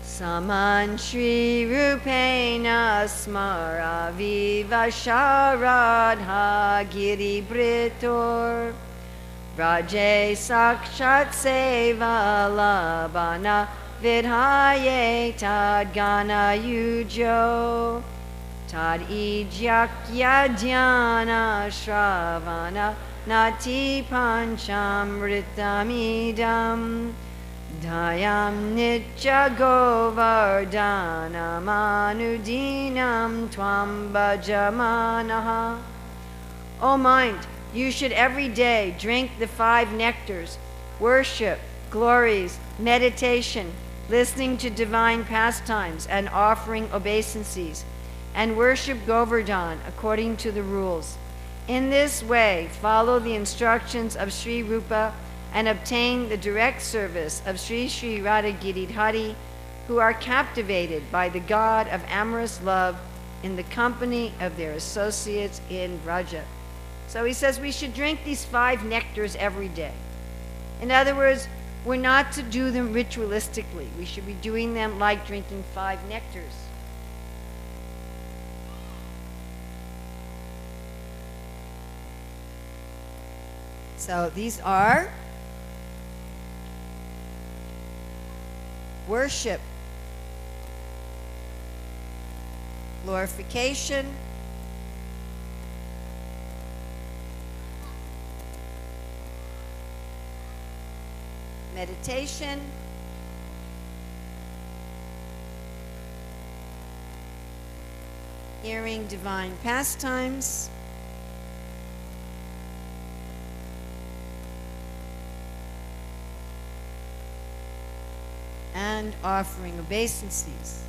Saman Shri Rupena Smara Viva Sharadha Giri Britor Raje Sakshat Seva Labana Vidhaye Tad Gana Yujo Tad Ijakya Dhyana Shravana Nati Panchamritamidam Dayam Nitya Govardhana Manudinam Tvam Bhajamanaha. O mind, you should every day drink the 5 nectars, worship, glories, meditation, listening to divine pastimes, and offering obeisances, and worship Govardhan according to the rules. In this way, follow the instructions of Sri Rupa and obtain the direct service of Sri Sri Radha Giridhari, who are captivated by the God of amorous love in the company of their associates in Vraja. So he says we should drink these 5 nectars every day. In other words, we're not to do them ritualistically. We should be doing them like drinking 5 nectars. So these are worship, glorification, meditation, hearing divine pastimes, and offering obeisances.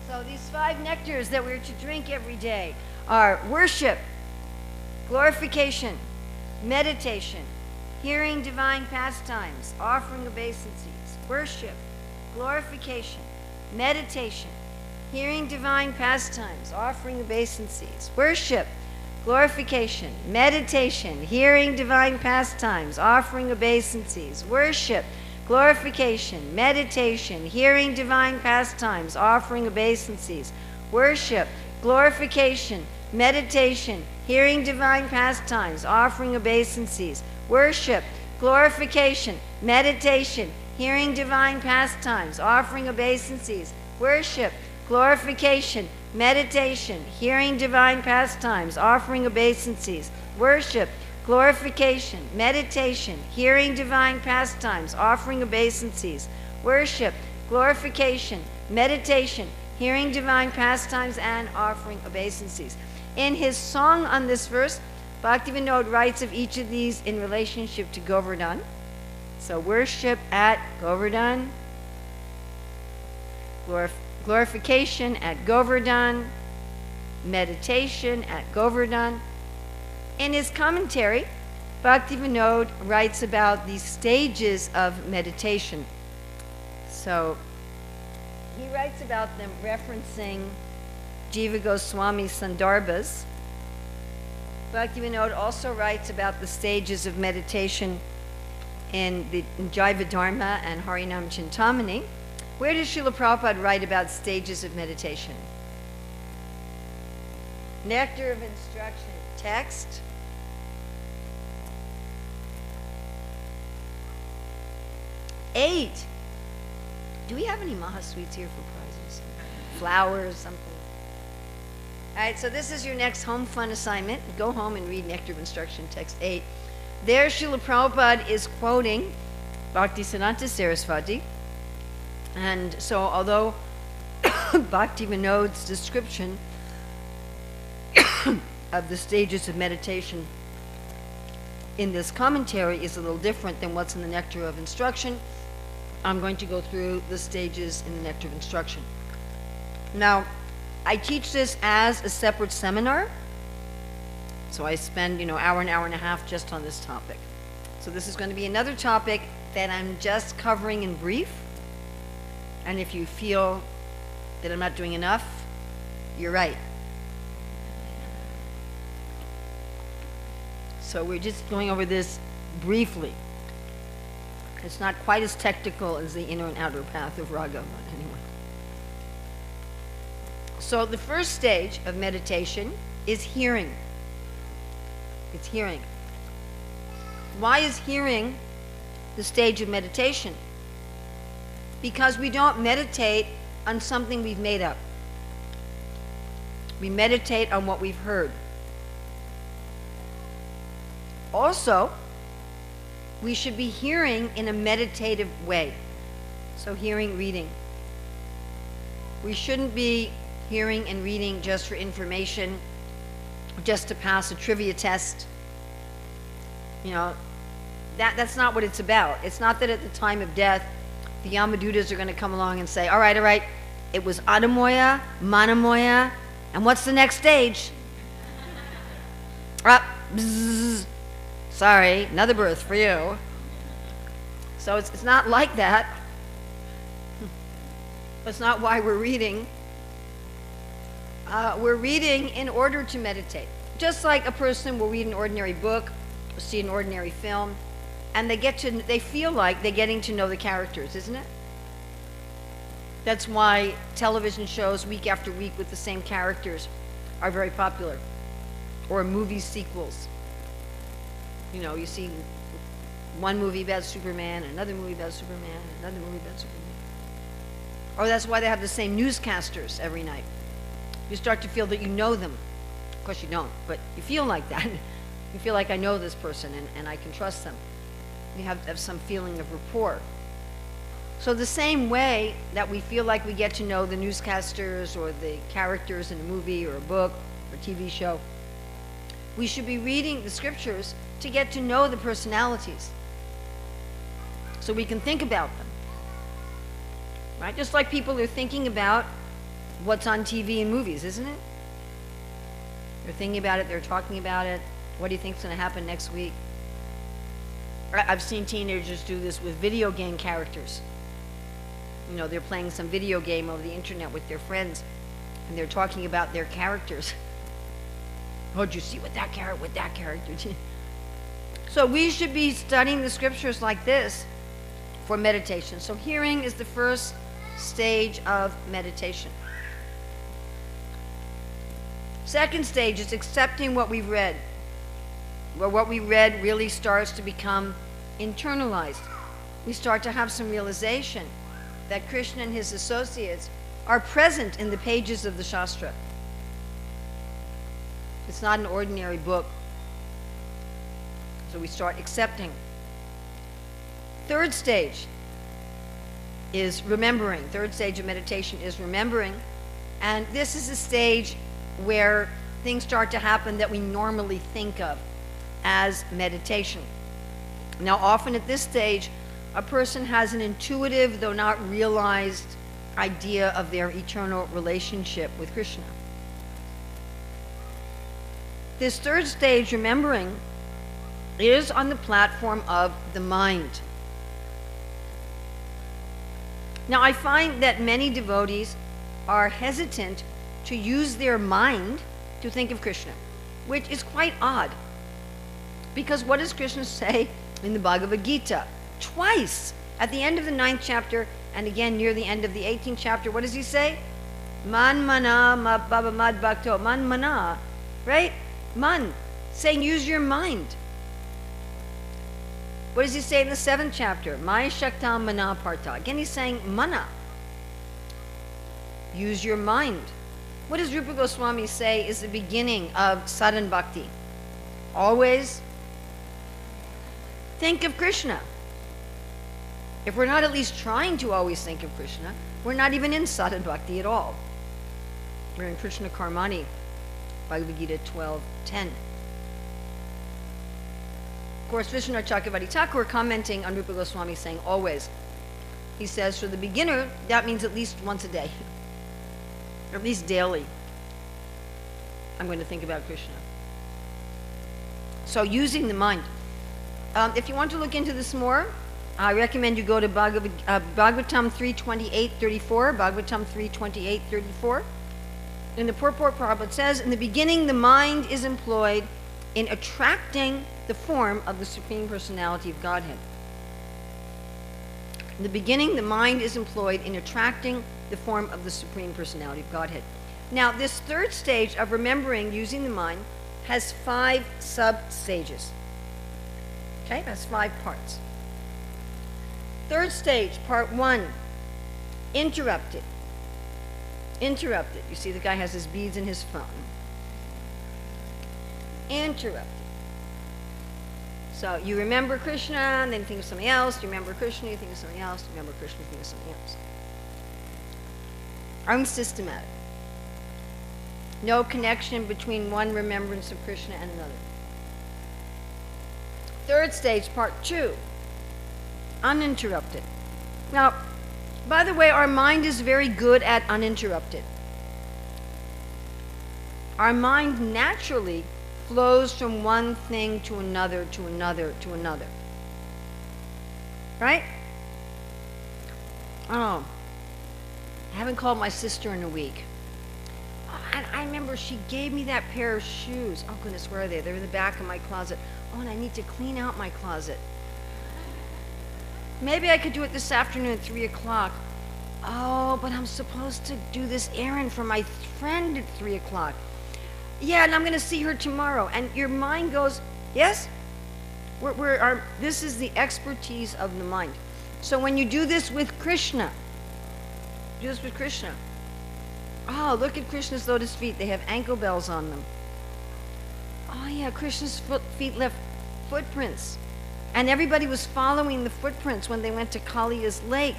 So these 5 nectars that we're to drink every day are worship, glorification, meditation, hearing divine pastimes, offering obeisances, worship, glorification, meditation, hearing divine pastimes, offering obeisances, worship, glorification, meditation, hearing divine pastimes, offering obeisances, worship, glorification, meditation, hearing divine pastimes, offering obeisances, worship, glorification, meditation, hearing divine pastimes, offering obeisances, worship, glorification, meditation, hearing divine pastimes, offering obeisances, worship, glorification, meditation, hearing divine pastimes, offering obeisances, worship, glorification, meditation, hearing divine pastimes, offering obeisances, worship, glorification, meditation, hearing divine pastimes, and offering obeisances. In his song on this verse, Bhaktivinoda writes of each of these in relationship to Govardhan. So worship at Govardhan, glorification at Govardhan, meditation at Govardhan. In his commentary, Bhaktivinoda writes about the stages of meditation. So he writes about them referencing Jiva Goswami Sandarbhas. Bhaktivinoda also writes about the stages of meditation in Jaiva Dharma and Harinam Chintamani. Where does Srila Prabhupada write about stages of meditation? Nectar of Instruction text. Eight. Do we have any Maha sweets here for prizes? Flowers, something. All right, so this is your next home fun assignment. Go home and read Nectar of Instruction, text 8. There, Srila Prabhupada is quoting Bhaktisiddhanta Saraswati. And so, although Bhaktivinoda's description of the stages of meditation in this commentary is a little different than what's in the Nectar of Instruction, I'm going to go through the stages in the Nectar of Instruction. Now, I teach this as a separate seminar, so I spend, hour and a half just on this topic. So this is going to be another topic that I'm just covering in brief, and if you feel that I'm not doing enough, you're right. So we're just going over this briefly. It's not quite as technical as the inner and outer path of raga, but anyway. So the first stage of meditation is hearing. It's hearing. Why is hearing the stage of meditation? Because we don't meditate on something we've made up. We meditate on what we've heard. Also, we should be hearing in a meditative way. So hearing, reading. We shouldn't be hearing and reading just for information, just to pass a trivia test. That's not what it's about. It's not that at the time of death, the Yamadutas are going to come along and say, all right, it was Adamoya, Manamoya, and what's the next stage? Bzzz. Sorry, another birth for you. So it's not like that. That's not why we're reading. We're reading in order to meditate. Just like a person will read an ordinary book, or see an ordinary film, and they feel like they're getting to know the characters, isn't it? That's why television shows week after week with the same characters are very popular. Or movie sequels. You see one movie about Superman, another movie about Superman, another movie about Superman. Or that's why they have the same newscasters every night. You start to feel that you know them. Of course you don't, but you feel like that. You feel like I know this person and I can trust them. You have some feeling of rapport. So the same way that we feel like we get to know the newscasters or the characters in a movie or a book or TV show, we should be reading the scriptures to get to know the personalities so we can think about them. Right? Just like people are thinking about what's on TV and movies, isn't it? They're thinking about it, they're talking about it. What do you think's going to happen next week? I've seen teenagers do this with video game characters. They're playing some video game over the internet with their friends, and they're talking about their characters. Oh, did you see what that character did? So we should be studying the scriptures like this for meditation. So hearing is the first stage of meditation. Second stage is accepting what we've read, where what we read really starts to become internalized. We start to have some realization that Krishna and his associates are present in the pages of the Shastra. It's not an ordinary book. So we start accepting. Third stage is remembering. Third stage of meditation is remembering. And this is a stage where things start to happen that we normally think of as meditation. Now, often at this stage, a person has an intuitive, though not realized, idea of their eternal relationship with Krishna. This third stage, remembering, is on the platform of the mind. Now, I find that many devotees are hesitant to use their mind to think of Krishna, which is quite odd. Because what does Krishna say in the Bhagavad Gita? Twice, at the end of the 9th chapter, and again near the end of the 18th chapter, what does he say? Man mana baba mad bhakto. Man mana, right? Man, saying use your mind. What does he say in the 7th chapter? Maya shaktam mana parta. Again, he's saying mana. Use your mind. What does Rupa Goswami say is the beginning of sadhana bhakti? Always think of Krishna. If we're not at least trying to always think of Krishna, we're not even in sadhana bhakti at all. We're in Krishna Karmani, Bhagavad Gita 12:10. Of course, Vishwanath Chakravarti Thakur, commenting on Rupa Goswami, saying always. He says, for the beginner, that means at least once a day, or at least daily. I'm going to think about Krishna. So using the mind. If you want to look into this more, I recommend you go to Bhagavatam 3:28-34, Bhagavatam 3:28-34. In the purport, Prabhupada says, in the beginning, the mind is employed in attracting the form of the Supreme Personality of Godhead. In the beginning, the mind is employed in attracting the form of the Supreme Personality of Godhead. Now, this third stage of remembering using the mind has 5 sub-stages. Okay, that's 5 parts. Third stage, part 1, interrupted. Interrupted. You see the guy has his beads in his phone. Interrupted. So you remember Krishna, and then you think of something else. You remember Krishna, you think of something else. You remember Krishna, you think of something else. Unsystematic. No connection between one remembrance of Krishna and another. Third stage, part 2, uninterrupted. Now, by the way, our mind is very good at uninterrupted. Our mind naturally flows from one thing to another, to another, to another. Right? Oh, I haven't called my sister in a week. Oh, and I remember she gave me that pair of shoes. Oh goodness, where are they? They're in the back of my closet. Oh, and I need to clean out my closet. Maybe I could do it this afternoon at 3 o'clock. Oh, but I'm supposed to do this errand for my friend at 3 o'clock. Yeah, and I'm going to see her tomorrow. And your mind goes, yes? This is the expertise of the mind. So when you do this with Krishna, do this with Krishna. Oh, look at Krishna's lotus feet. They have ankle bells on them. Oh yeah, Krishna's feet left footprints. And everybody was following the footprints when they went to Kaliya's lake.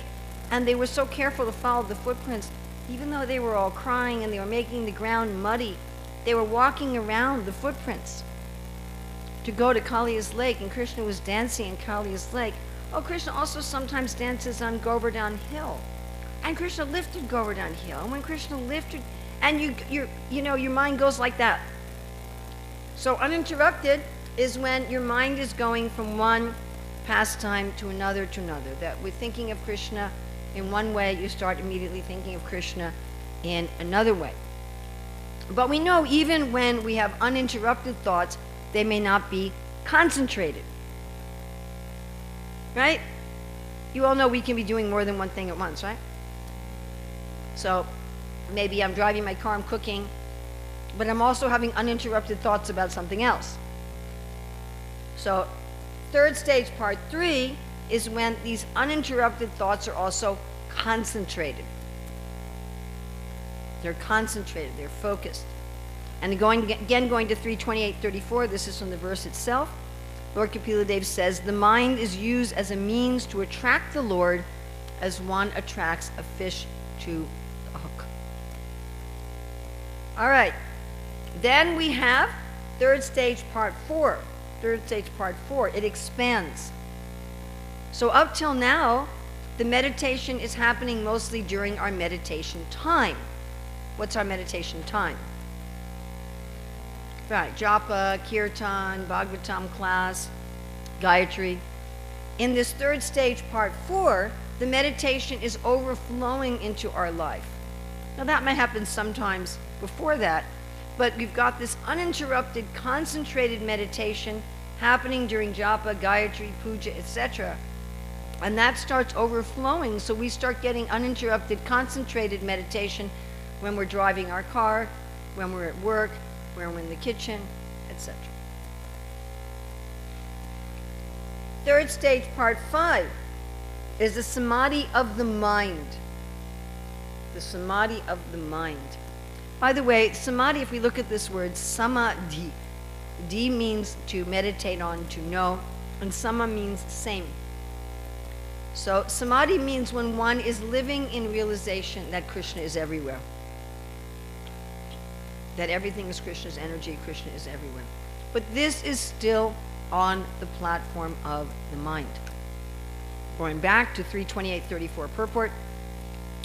And they were so careful to follow the footprints. Even though they were all crying and they were making the ground muddy, they were walking around the footprints to go to Kaliya's lake. And Krishna was dancing in Kaliya's lake. Oh, Krishna also sometimes dances on Govardhan Hill. And Krishna lifted Govardhan Hill. And when Krishna lifted, and your mind goes like that. So uninterrupted is when your mind is going from one pastime to another to another. That with thinking of Krishna in one way, you start immediately thinking of Krishna in another way. But we know even when we have uninterrupted thoughts, they may not be concentrated. Right? You all know we can be doing more than one thing at once, right? So maybe I'm driving my car, I'm cooking, but I'm also having uninterrupted thoughts about something else. So third stage, part 3, is when these uninterrupted thoughts are also concentrated. They're concentrated, they're focused. And going to 3:28-34, this is from the verse itself. Lord Kapila Dev says, the mind is used as a means to attract the Lord as one attracts a fish to a hook. All right. Then we have third stage, part 4. Third stage, part 4. It expands. So up till now, The meditation is happening mostly during our meditation time. What's our meditation time? Right, japa, kirtan, bhagavatam class, Gayatri. In this third stage, part 4, the meditation is overflowing into our life. Now that may happen sometimes before that, but we've got this uninterrupted, concentrated meditation happening during japa, Gayatri, puja, etc. And that starts overflowing, so we start getting uninterrupted, concentrated meditation when we're driving our car, when we're at work, when we're in the kitchen, etc. Third stage, part 5, is the samadhi of the mind. The samadhi of the mind. By the way, samadhi, if we look at this word, samadhi, di means to meditate on, to know, and sama means same. So samadhi means when one is living in realization that Krishna is everywhere. That everything is Krishna's energy, Krishna is everywhere. But this is still on the platform of the mind. Going back to 328.34 purport,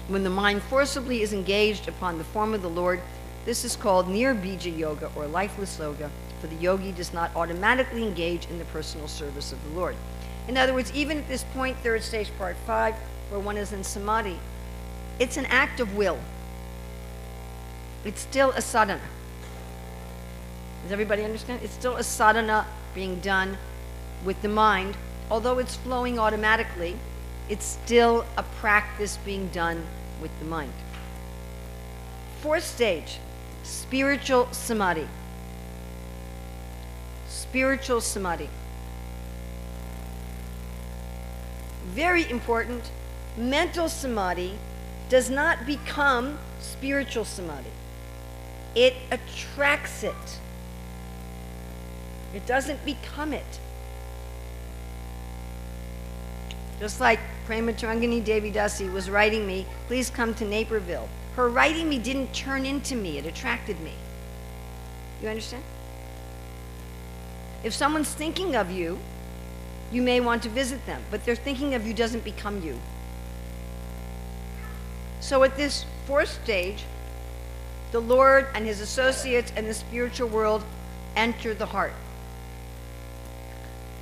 when the mind forcibly is engaged upon the form of the Lord, this is called nirbija yoga, or lifeless yoga, for the yogi does not automatically engage in the personal service of the Lord. In other words, even at this point, third stage, part 5, where one is in samadhi, it's an act of will. It's still a sadhana. Does everybody understand? It's still a sadhana being done with the mind. Although it's flowing automatically, it's still a practice being done with the mind. Fourth stage, spiritual samadhi. Spiritual samadhi. Very important, mental samadhi does not become spiritual samadhi. It attracts it. It doesn't become it. Just like Prema Tarangani Devi Dasi was writing me, please come to Naperville. Her writing me didn't turn into me, it attracted me. You understand? If someone's thinking of you, you may want to visit them, but their thinking of you doesn't become you. So at this fourth stage, the Lord and his associates and the spiritual world enter the heart.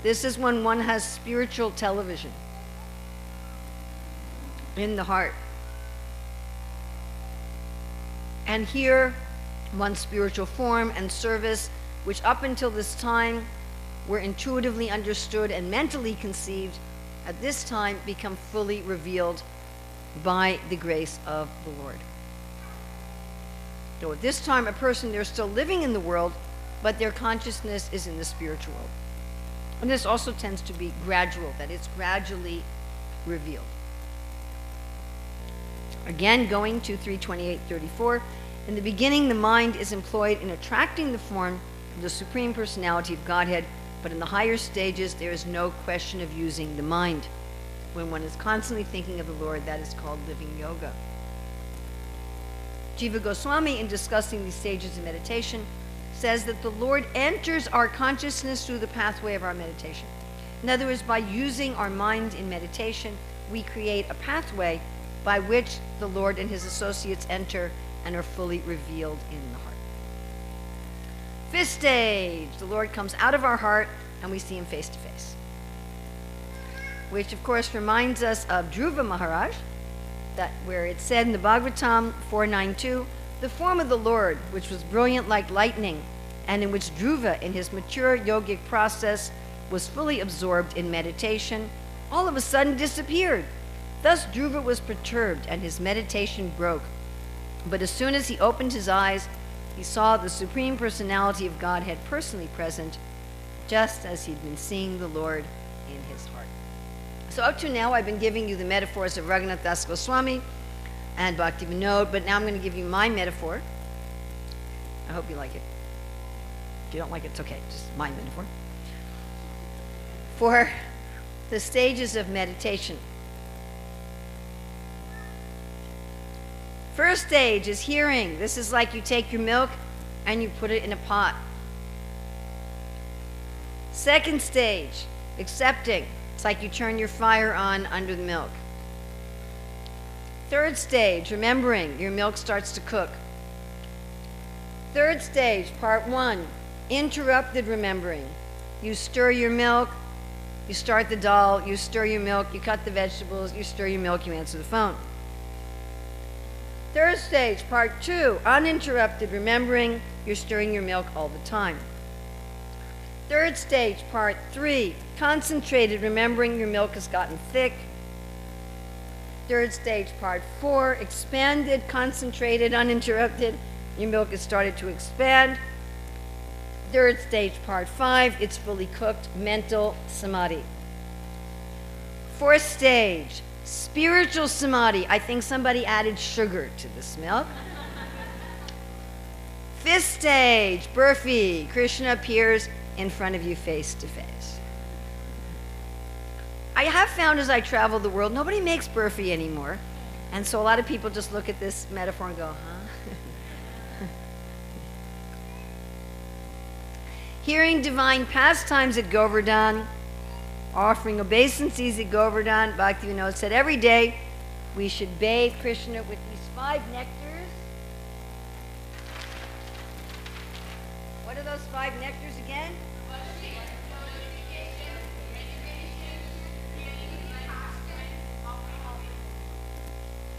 This is when one has spiritual television in the heart. And here, one's spiritual form and service, which up until this time were intuitively understood and mentally conceived, at this time become fully revealed by the grace of the Lord. So at this time, a person, they're still living in the world, but their consciousness is in the spiritual world. And this also tends to be gradual, that it's gradually revealed. Again, going to 328.34, in the beginning, the mind is employed in attracting the form of the Supreme Personality of Godhead, but in the higher stages, there is no question of using the mind. When one is constantly thinking of the Lord, that is called living yoga. Jiva Goswami, in discussing these stages of meditation, says that the Lord enters our consciousness through the pathway of our meditation. In other words, by using our mind in meditation, we create a pathway by which the Lord and his associates enter and are fully revealed in the heart. Fifth stage, the Lord comes out of our heart and we see him face to face. Which of course reminds us of Dhruva Maharaj, that where it said in the Bhagavatam 4.9.2, the form of the Lord, which was brilliant like lightning, and in which Dhruva, in his mature yogic process, was fully absorbed in meditation, all of a sudden disappeared. Thus Dhruva was perturbed and his meditation broke. But as soon as he opened his eyes, he saw the Supreme Personality of Godhead personally present, just as he'd been seeing the Lord in his heart. So up to now, I've been giving you the metaphors of Raghunath Das Goswami and Bhakti Vinod, but now I'm going to give you my metaphor. I hope you like it. If you don't like it, it's okay, just my metaphor. For the stages of meditation. First stage is hearing. This is like you take your milk and you put it in a pot. Second stage, accepting. It's like you turn your fire on under the milk. Third stage, remembering, your milk starts to cook. Third stage, part 1, interrupted remembering. You stir your milk, you start the dal, you stir your milk, you cut the vegetables, you stir your milk, you answer the phone. Third stage, part 2, uninterrupted remembering, you're stirring your milk all the time. Third stage, part 3, concentrated remembering, your milk has gotten thick. Third stage, part 4, expanded, concentrated, uninterrupted, your milk has started to expand. Third stage, part 5, it's fully cooked, mental samadhi. Fourth stage, spiritual samadhi. I think somebody added sugar to this milk. Fifth stage, burfi. Krishna appears in front of you face to face. I have found as I travel the world, nobody makes burfi anymore. And so a lot of people just look at this metaphor and go, huh? Hearing divine pastimes at Govardhan, offering obeisances at Govardhan, Bhaktivinoda said every day we should bathe Krishna with these 5 nectars. What are those 5 nectars again?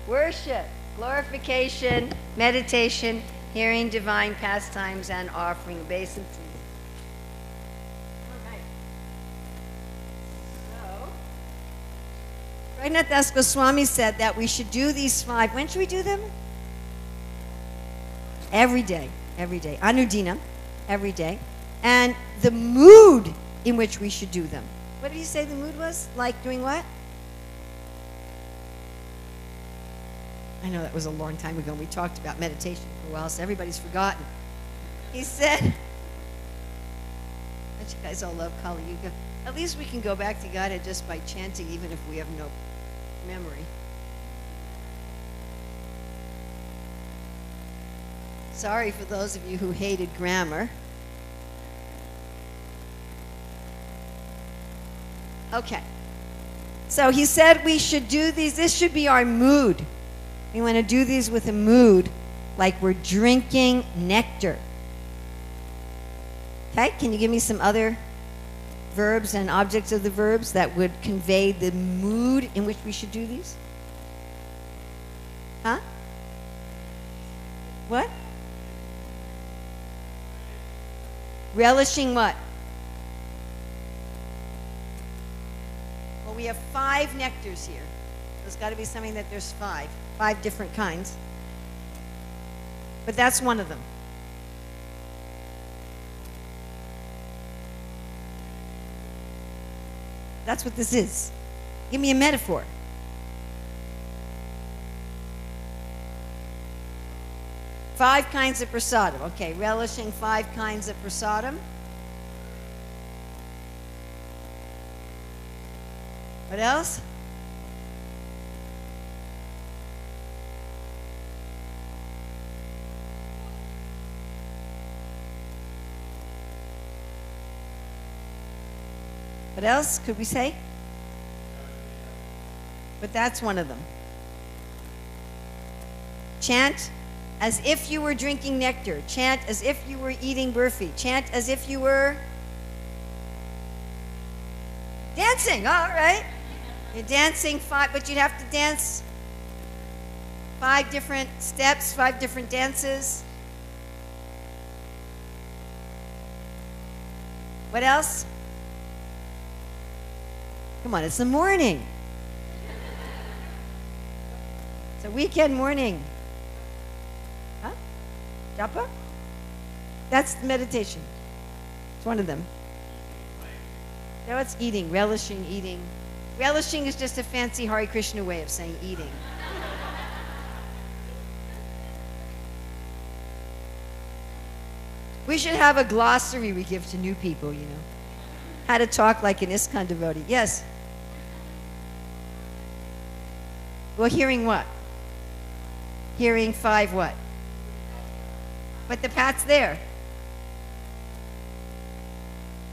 Worship, glorification, meditation, hearing divine pastimes, and offering obeisances. Raghunath Das Goswami said that we should do these 5. When should we do them? Every day. Every day. Anudina. Every day. And the mood in which we should do them. What did you say the mood was? Like doing what? I know that was a long time ago. We talked about meditation for a while, so everybody's forgotten. He said, but you guys all love Kali Yuga. At least we can go back to Godhead just by chanting, even if we have no memory. Sorry for those of you who hated grammar. Okay. So he said we should do these. This should be our mood. We want to do these with a mood like we're drinking nectar. Okay? Can you give me some other verbs and objects of the verbs that would convey the mood in which we should do these? Huh? What? Relishing what? Well, we have 5 nectars here. There's got to be something that there's 5 different kinds. But that's one of them. That's what this is. Give me a metaphor. Five kinds of prasadam. Okay, relishing 5 kinds of prasadam. What else? What else could we say? But that's one of them. Chant as if you were drinking nectar. Chant as if you were eating burfi. Chant as if you were dancing. All right. You're dancing 5, but you'd have to dance 5 different steps, 5 different dances. What else? Come on, it's the morning. It's a weekend morning. Huh? Japa? That's the meditation. It's one of them. No, it's eating, relishing, eating. Relishing is just a fancy Hare Krishna way of saying eating. We should have a glossary we give to new people, you know. How to talk like an ISKCON devotee. Yes? Well, hearing what? Hearing 5 what? But the path's there.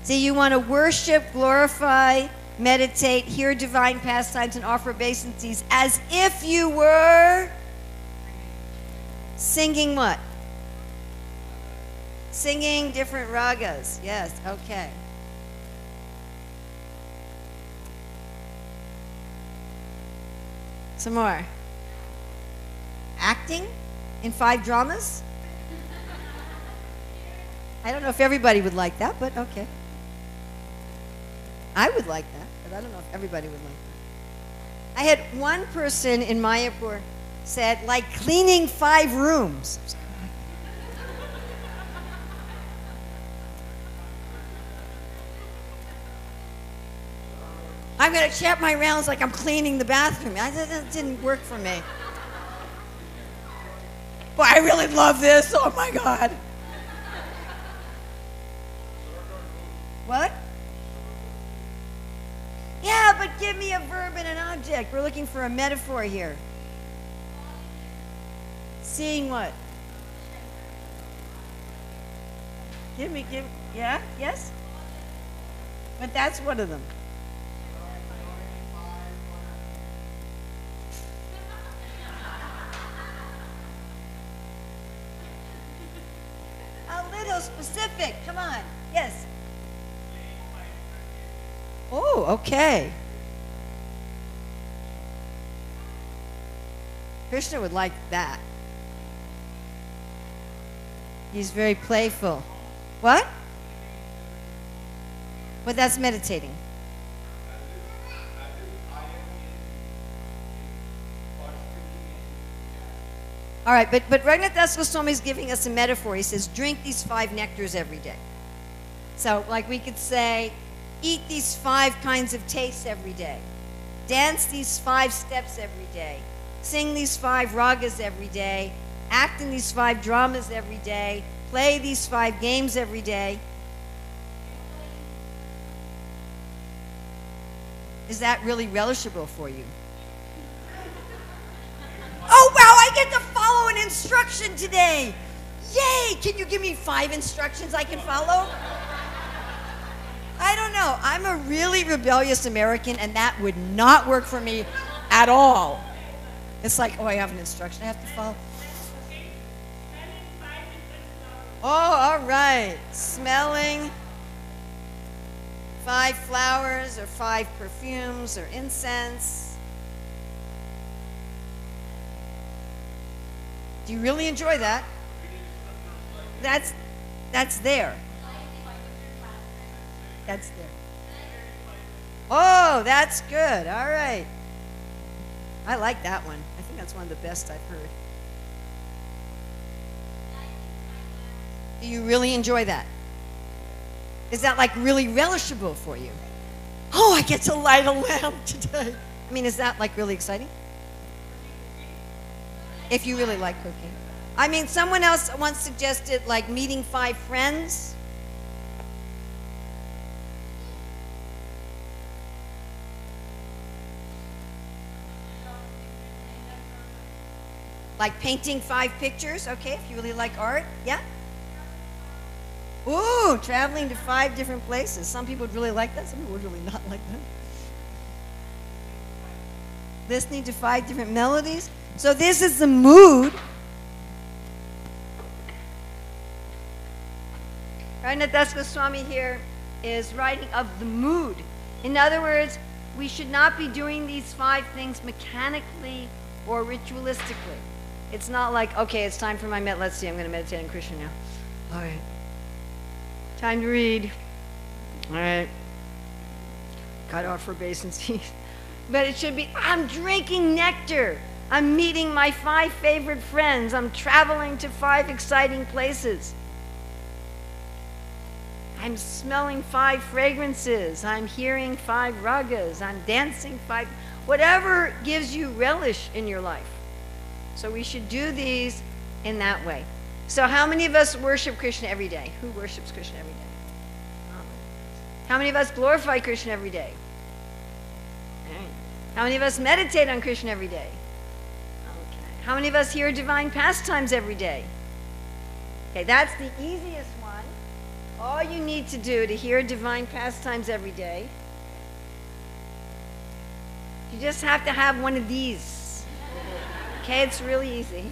See, you want to worship, glorify, meditate, hear divine pastimes, and offer obeisances as if you were singing what? Singing different ragas. Yes, okay. Some more. Acting in 5 dramas? I don't know if everybody would like that, but okay. I would like that, but I don't know if everybody would like that. I had one person in Mayapur said, like cleaning 5 rooms. I'm going to chant my rounds like I'm cleaning the bathroom. That didn't work for me. But I really love this. Oh, my God. What? Yeah, but give me a verb and an object. We're looking for a metaphor here. Seeing what? Yeah, yes? But that's one of them. A little specific, come on, yes. Oh, okay. Krishna would like that. He's very playful. What? But that's meditating. All right, but Raghunath Das Goswami is giving us a metaphor. He says, drink these 5 nectars every day. So, like we could say, eat these 5 kinds of tastes every day. Dance these 5 steps every day. Sing these 5 ragas every day. Act in these 5 dramas every day. Play these 5 games every day. Is that really relishable for you? Oh, wow, I get to follow an instruction today. Yay! Can you give me 5 instructions I can follow? I don't know. I'm a really rebellious American, and that would not work for me at all. It's like, oh, I have an instruction I have to follow. Oh, all right. Smelling 5 flowers or 5 perfumes or incense. Do you really enjoy that? That's there. That's there. Oh, that's good. All right. I like that one. I think that's one of the best I've heard. Do you really enjoy that? Is that like really relishable for you? Oh, I get to light a lamp today. I mean, is that like really exciting? If you really like cooking. I mean, someone else once suggested like meeting 5 friends. Like painting 5 pictures, okay, if you really like art, yeah? Ooh, traveling to 5 different places. Some people would really like that, some people would really not like that. Listening to 5 different melodies. So this is the mood. Raghunath Das Goswami here is writing of the mood. In other words, we should not be doing these 5 things mechanically or ritualistically. It's not like, okay, it's time for my let's see, I'm going to meditate on Krishna now. All right. Time to read. All right. Got to offer obeisances. But it should be, I'm drinking nectar. I'm meeting my 5 favorite friends. I'm traveling to 5 exciting places. I'm smelling 5 fragrances. I'm hearing 5 ragas. I'm dancing 5, whatever gives you relish in your life. So we should do these in that way. So how many of us worship Krishna every day? Who worships Krishna every day? How many of us glorify Krishna every day? How many of us meditate on Krishna every day? Okay. How many of us hear divine pastimes every day? Okay, that's the easiest one. All you need to do to hear divine pastimes every day You just have to have one of these. Okay, it's really easy.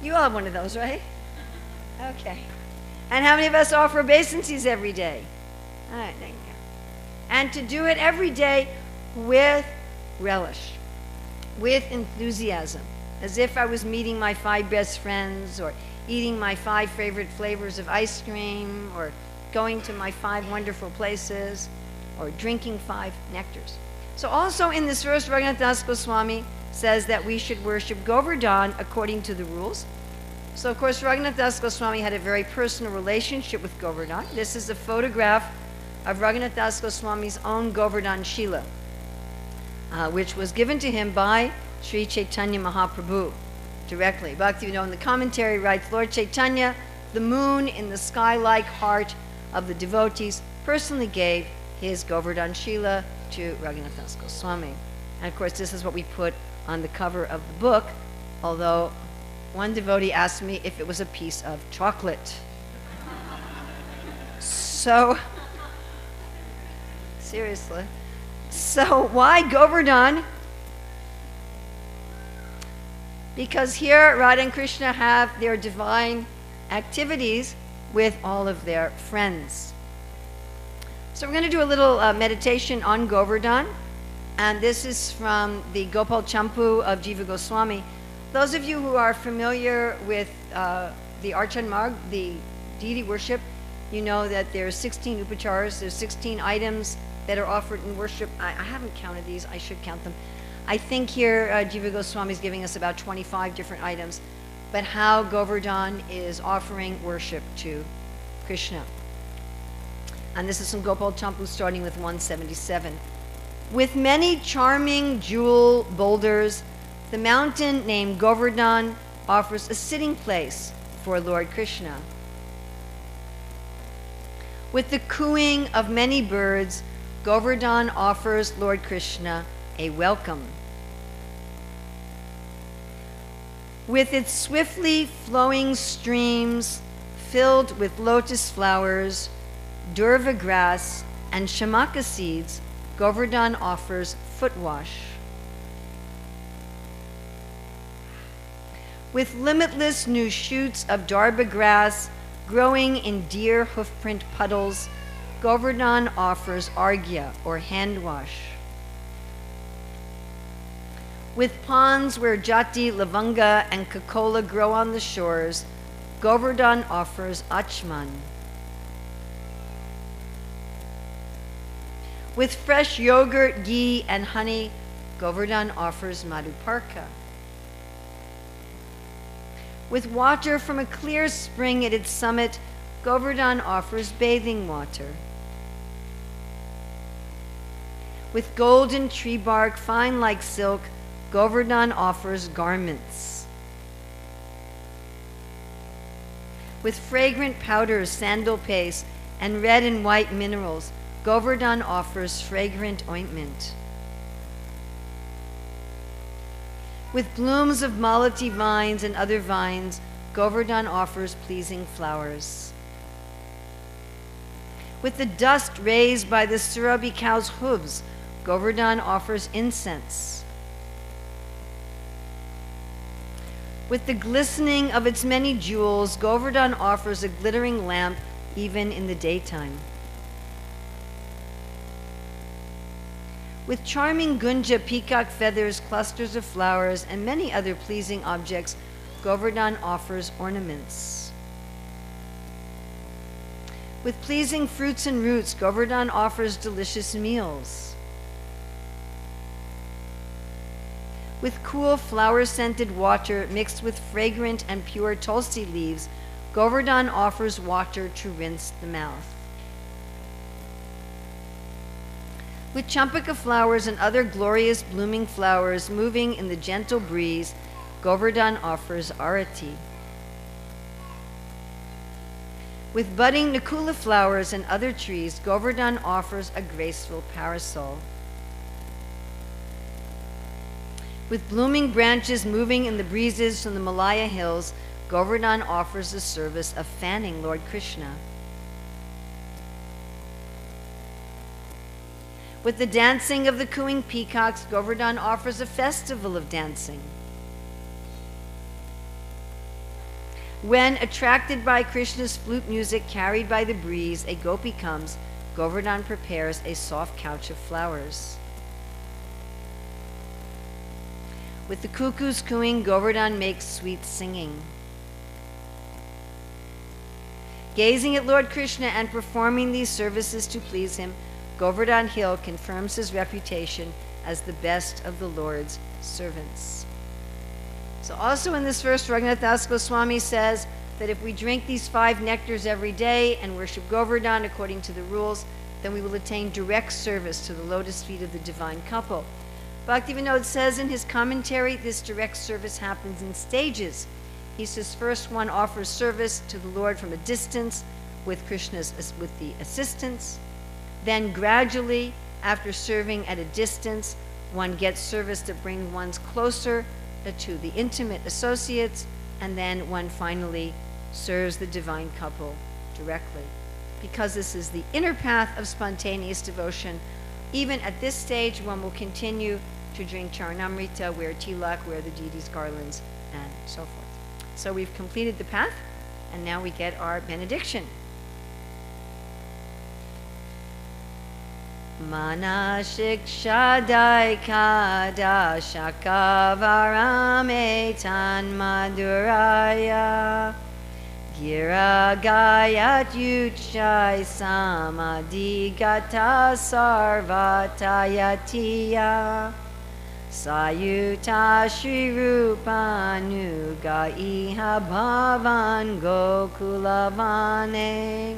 You all have one of those, right? Okay. And how many of us offer obeisances every day? All right, there you go. And to do it every day with relish, with enthusiasm, as if I was meeting my 5 best friends, or eating my 5 favorite flavors of ice cream, or going to my 5 wonderful places, or drinking 5 nectars. So also in this verse, Raghunath Das Goswami says that we should worship Govardhan according to the rules. So of course, Raghunath Das Goswami had a very personal relationship with Govardhan. This is a photograph of Raghunath Das Goswami's own Govardhan Shila, which was given to him by Sri Chaitanya Mahaprabhu directly. Bhaktivinoda in the commentary writes, Lord Chaitanya, the moon in the sky-like heart of the devotees, personally gave his Govardhan Shila to Raghunath Das Goswami. And of course, this is what we put on the cover of the book, although one devotee asked me if it was a piece of chocolate. So, seriously. So why Govardhan? Because here Radha and Krishna have their divine activities with all of their friends. So we're going to do a little meditation on Govardhan, and this is from the Gopal Champu of Jiva Goswami. Those of you who are familiar with the Archan Marg, the deity worship, you know that there's 16 upacharas, there's 16 items that are offered in worship. I haven't counted these, I should count them. I think here Jiva Goswami is giving us about 25 different items, but how Govardhan is offering worship to Krishna. And this is from Gopal Champu, starting with 177. With many charming jewel boulders, the mountain named Govardhan offers a sitting place for Lord Krishna. With the cooing of many birds, Govardhan offers Lord Krishna a welcome. With its swiftly flowing streams filled with lotus flowers, durva grass, and shamaka seeds, Govardhan offers foot wash. With limitless new shoots of darba grass growing in deer hoofprint puddles, Govardhan offers arghya, or hand wash. With ponds where jati, lavanga, and kakola grow on the shores, Govardhan offers achman. With fresh yogurt, ghee, and honey, Govardhan offers madhuparka. With water from a clear spring at its summit, Govardhan offers bathing water. With golden tree bark, fine like silk, Govardhan offers garments. With fragrant powders, sandal paste, and red and white minerals, Govardhan offers fragrant ointment. With blooms of malati vines and other vines, Govardhan offers pleasing flowers. With the dust raised by the Surabhi cow's hooves, Govardhan offers incense. With the glistening of its many jewels, Govardhan offers a glittering lamp even in the daytime. With charming gunja, peacock feathers, clusters of flowers, and many other pleasing objects, Govardhan offers ornaments. With pleasing fruits and roots, Govardhan offers delicious meals. With cool flower-scented water mixed with fragrant and pure tulsi leaves, Govardhan offers water to rinse the mouth. With champaka flowers and other glorious blooming flowers moving in the gentle breeze, Govardhan offers arati. With budding nakula flowers and other trees, Govardhan offers a graceful parasol. With blooming branches moving in the breezes from the Malaya hills, Govardhan offers the service of fanning Lord Krishna. With the dancing of the cooing peacocks, Govardhan offers a festival of dancing. When, attracted by Krishna's flute music carried by the breeze, a gopi comes, Govardhan prepares a soft couch of flowers. With the cuckoos cooing, Govardhan makes sweet singing. Gazing at Lord Krishna and performing these services to please him, Govardhan Hill confirms his reputation as the best of the Lord's servants. So also in this verse, Raghunath Das Goswami says that if we drink these 5 nectars every day and worship Govardhan according to the rules, then we will attain direct service to the lotus feet of the divine couple. Bhaktivinoda says in his commentary, this direct service happens in stages. He says first one offers service to the Lord from a distance with the assistance. Then gradually, after serving at a distance, one gets service that brings one closer to the intimate associates, and then one finally serves the divine couple directly. Because this is the inner path of spontaneous devotion, even at this stage, one will continue to drink Charanamrita, wear tilak, wear the deity's garlands, and so forth. So we've completed the path, and now we get our benediction. Manah Siksa daikada shakavaram etan maduraya gira gayat yuchai samadigata sarvatayatiya sayuta shri rupanuga iha bhavan gokulavane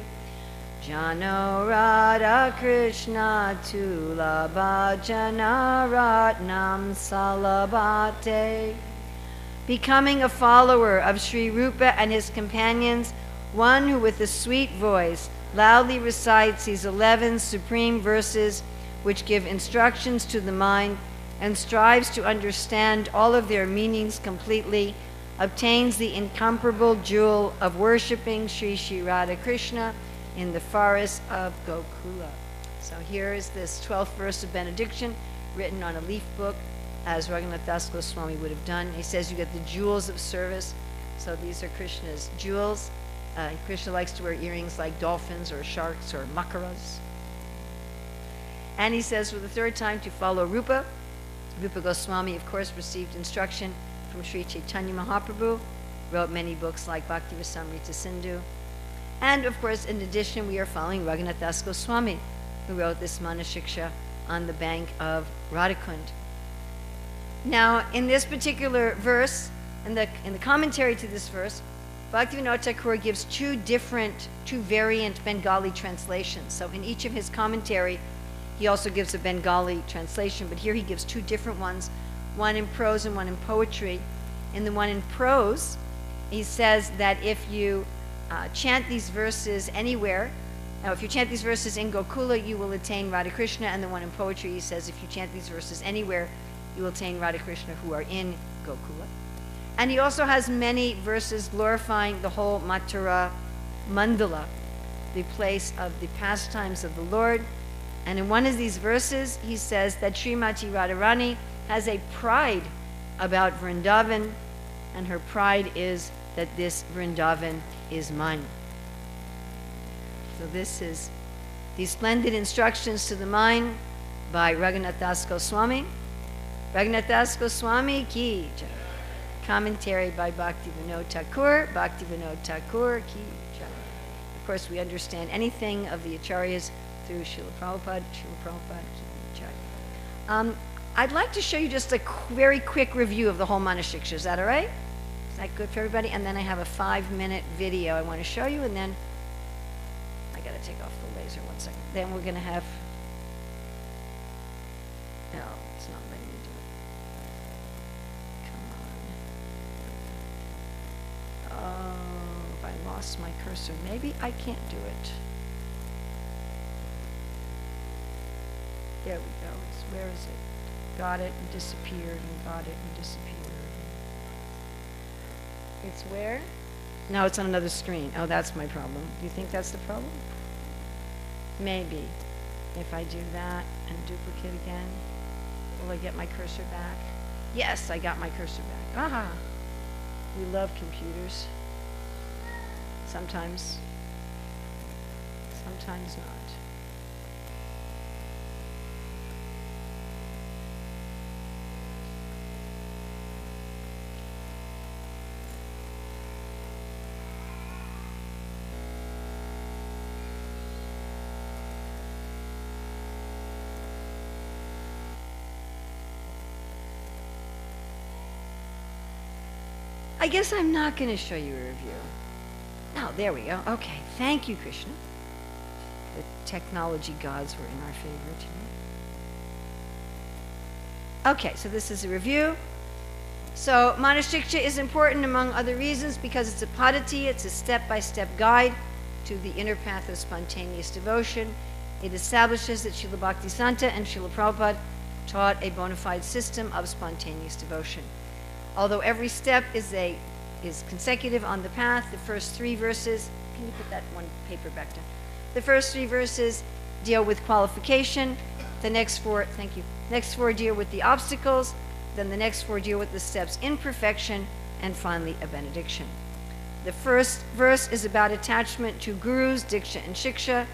Jano Radha Krishna Tulabha Janaratnam Salabate. Becoming a follower of Sri Rupa and his companions, one who with a sweet voice loudly recites these 11 supreme verses which give instructions to the mind and strives to understand all of their meanings completely, obtains the incomparable jewel of worshipping Sri Sri Radha Krishna in the forest of Gokula. So here is this 12th verse of benediction written on a leaf book, as Raghunath Das Goswami would have done. He says you get the jewels of service. So these are Krishna's jewels. Krishna likes to wear earrings like dolphins or sharks or makaras. And he says for the 3rd time to follow Rupa. Rupa Goswami, of course, received instruction from Sri Chaitanya Mahaprabhu, wrote many books like Bhakti Rasamrita Sindhu. And of course, in addition, we are following Raghunath Das Goswami, who wrote this Manah Siksa on the bank of Radhakund. Now, in this particular verse, in the commentary to this verse, Bhaktivinoda Thakur gives two variant Bengali translations. So in each of his commentary, he also gives a Bengali translation, but here he gives 2 different ones, one in prose and one in poetry. In the one in prose, he says that if you chant these verses anywhere. Now, if you chant these verses in Gokula, you will attain Radha Krishna, and the one in poetry, he says, if you chant these verses anywhere, you will attain Radha Krishna who are in Gokula. And he also has many verses glorifying the whole Mathura Mandala, the place of the pastimes of the Lord. And in one of these verses, he says that Srimati Radharani has a pride about Vrindavan, and her pride is that this Vrindavan is mine. So this is the splendid instructions to the mind by Raghunath Das Goswami. Raghunath Das Goswami ki jai. Commentary by Bhaktivinoda Thakur. Bhaktivinoda Thakur ki jai. Of course, we understand anything of the Acharyas through Srila Prabhupada. Srila Prabhupada ki jai. I'd like to show you just a very quick review of the whole Manah Siksa. Is that all right? Is that good for everybody? And then I have a 5-minute video I want to show you, and then I got to take off the laser 1 second. Then we're going to have, no, it's not letting me do it. Come on. Oh, if I lost my cursor, maybe I can't do it. There we go. Where is it? Got it and disappeared, and got it and disappeared. It's where? No, it's on another screen. Oh, that's my problem. Do you think that's the problem? Maybe. If I do that and duplicate again, will I get my cursor back? Yes, I got my cursor back. Aha! We love computers. Sometimes not. I guess I'm not going to show you a review. Oh, there we go. Okay, thank you, Krishna. The technology gods were in our favor today. Okay, so this is a review. So Manah Siksa is important among other reasons because it's a padati, it's a step-by-step guide to the inner path of spontaneous devotion. It establishes that Srila Bhaktisanta and Srila Prabhupada taught a bona fide system of spontaneous devotion. Although every step is consecutive on the path, the first 3 verses, can you put that one paper back down? The first 3 verses deal with qualification, the next 4, thank you, next 4 deal with the obstacles, then the next 4 deal with the steps in perfection, and finally a benediction. The first verse is about attachment to gurus, diksha and shiksha,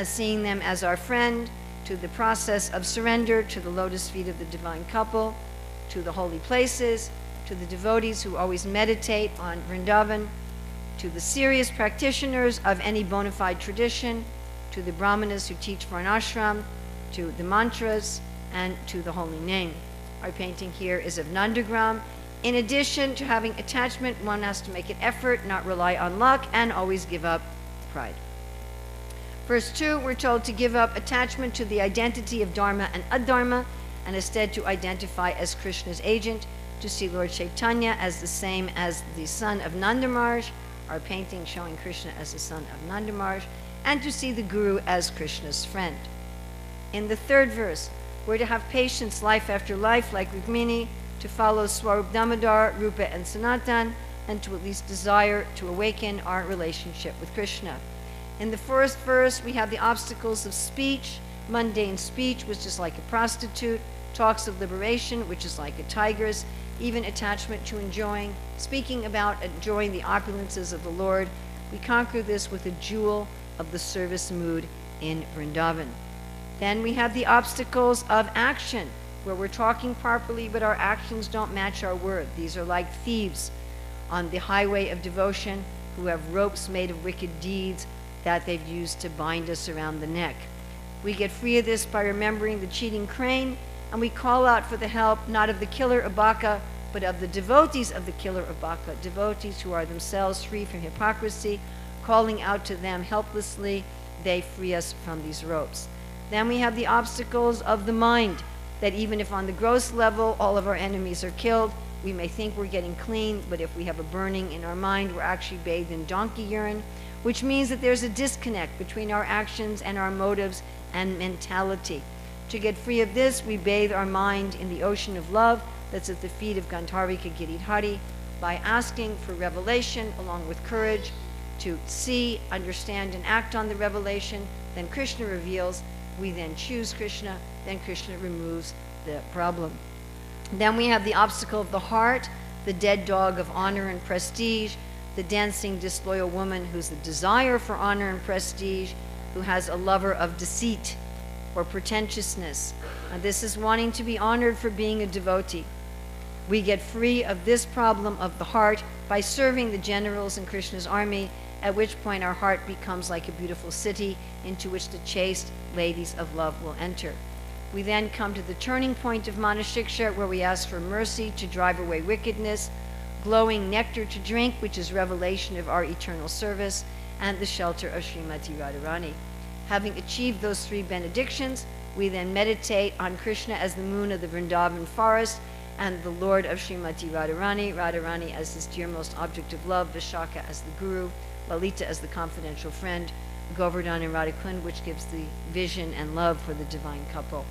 seeing them as our friend, to the process of surrender to the lotus feet of the divine couple, to the holy places, to the devotees who always meditate on Vrindavan, to the serious practitioners of any bona fide tradition, to the brahmanas who teach varnashram, to the mantras, and to the holy name. Our painting here is of Nandagram. In addition to having attachment, one has to make an effort, not rely on luck, and always give up pride. Verse 2, we're told to give up attachment to the identity of dharma and adharma, and instead to identify as Krishna's agent, to see Lord Chaitanya as the same as the son of Nandamarj, our painting showing Krishna as the son of Nandamarj, and to see the Guru as Krishna's friend. In the 3rd verse, we're to have patience life after life like Rukmini, to follow Swarup Damodar, Rupa, and Sanatan, and to at least desire to awaken our relationship with Krishna. In the 1st verse, we have the obstacles of speech, mundane speech, which is like a prostitute, talks of liberation, which is like a tigress, even attachment to speaking about enjoying the opulences of the Lord. We conquer this with a jewel of the service mood in Vrindavan. Then we have the obstacles of action, where we're talking properly, but our actions don't match our word. These are like thieves on the highway of devotion who have ropes made of wicked deeds that they've used to bind us around the neck. We get free of this by remembering the cheating crane, and we call out for the help not of the killer Abaka, but of the devotees of the killer Abaka, devotees who are themselves free from hypocrisy, calling out to them helplessly, they free us from these ropes. Then we have the obstacles of the mind, that even if on the gross level all of our enemies are killed, we may think we're getting clean, but if we have a burning in our mind, we're actually bathed in donkey urine, which means that there's a disconnect between our actions and our motives and mentality. To get free of this, we bathe our mind in the ocean of love that's at the feet of Gandharvika Giridhari by asking for revelation along with courage to see, understand, and act on the revelation. Then Krishna reveals, we then choose Krishna, then Krishna removes the problem. Then we have the obstacle of the heart, the dead dog of honor and prestige, the dancing disloyal woman who's the desire for honor and prestige, who has a lover of deceit or pretentiousness. And this is wanting to be honored for being a devotee. We get free of this problem of the heart by serving the generals in Krishna's army, at which point our heart becomes like a beautiful city into which the chaste ladies of love will enter. We then come to the turning point of Manah Siksa, where we ask for mercy to drive away wickedness, glowing nectar to drink, which is revelation of our eternal service, and the shelter of Srimati Radharani. Having achieved those 3 benedictions, we then meditate on Krishna as the moon of the Vrindavan forest, and the Lord of Srimati Radharani, Radharani as his dearmost object of love, Vishaka as the Guru, Lalita as the confidential friend, Govardhan and Radhakund, which gives the vision and love for the divine couple.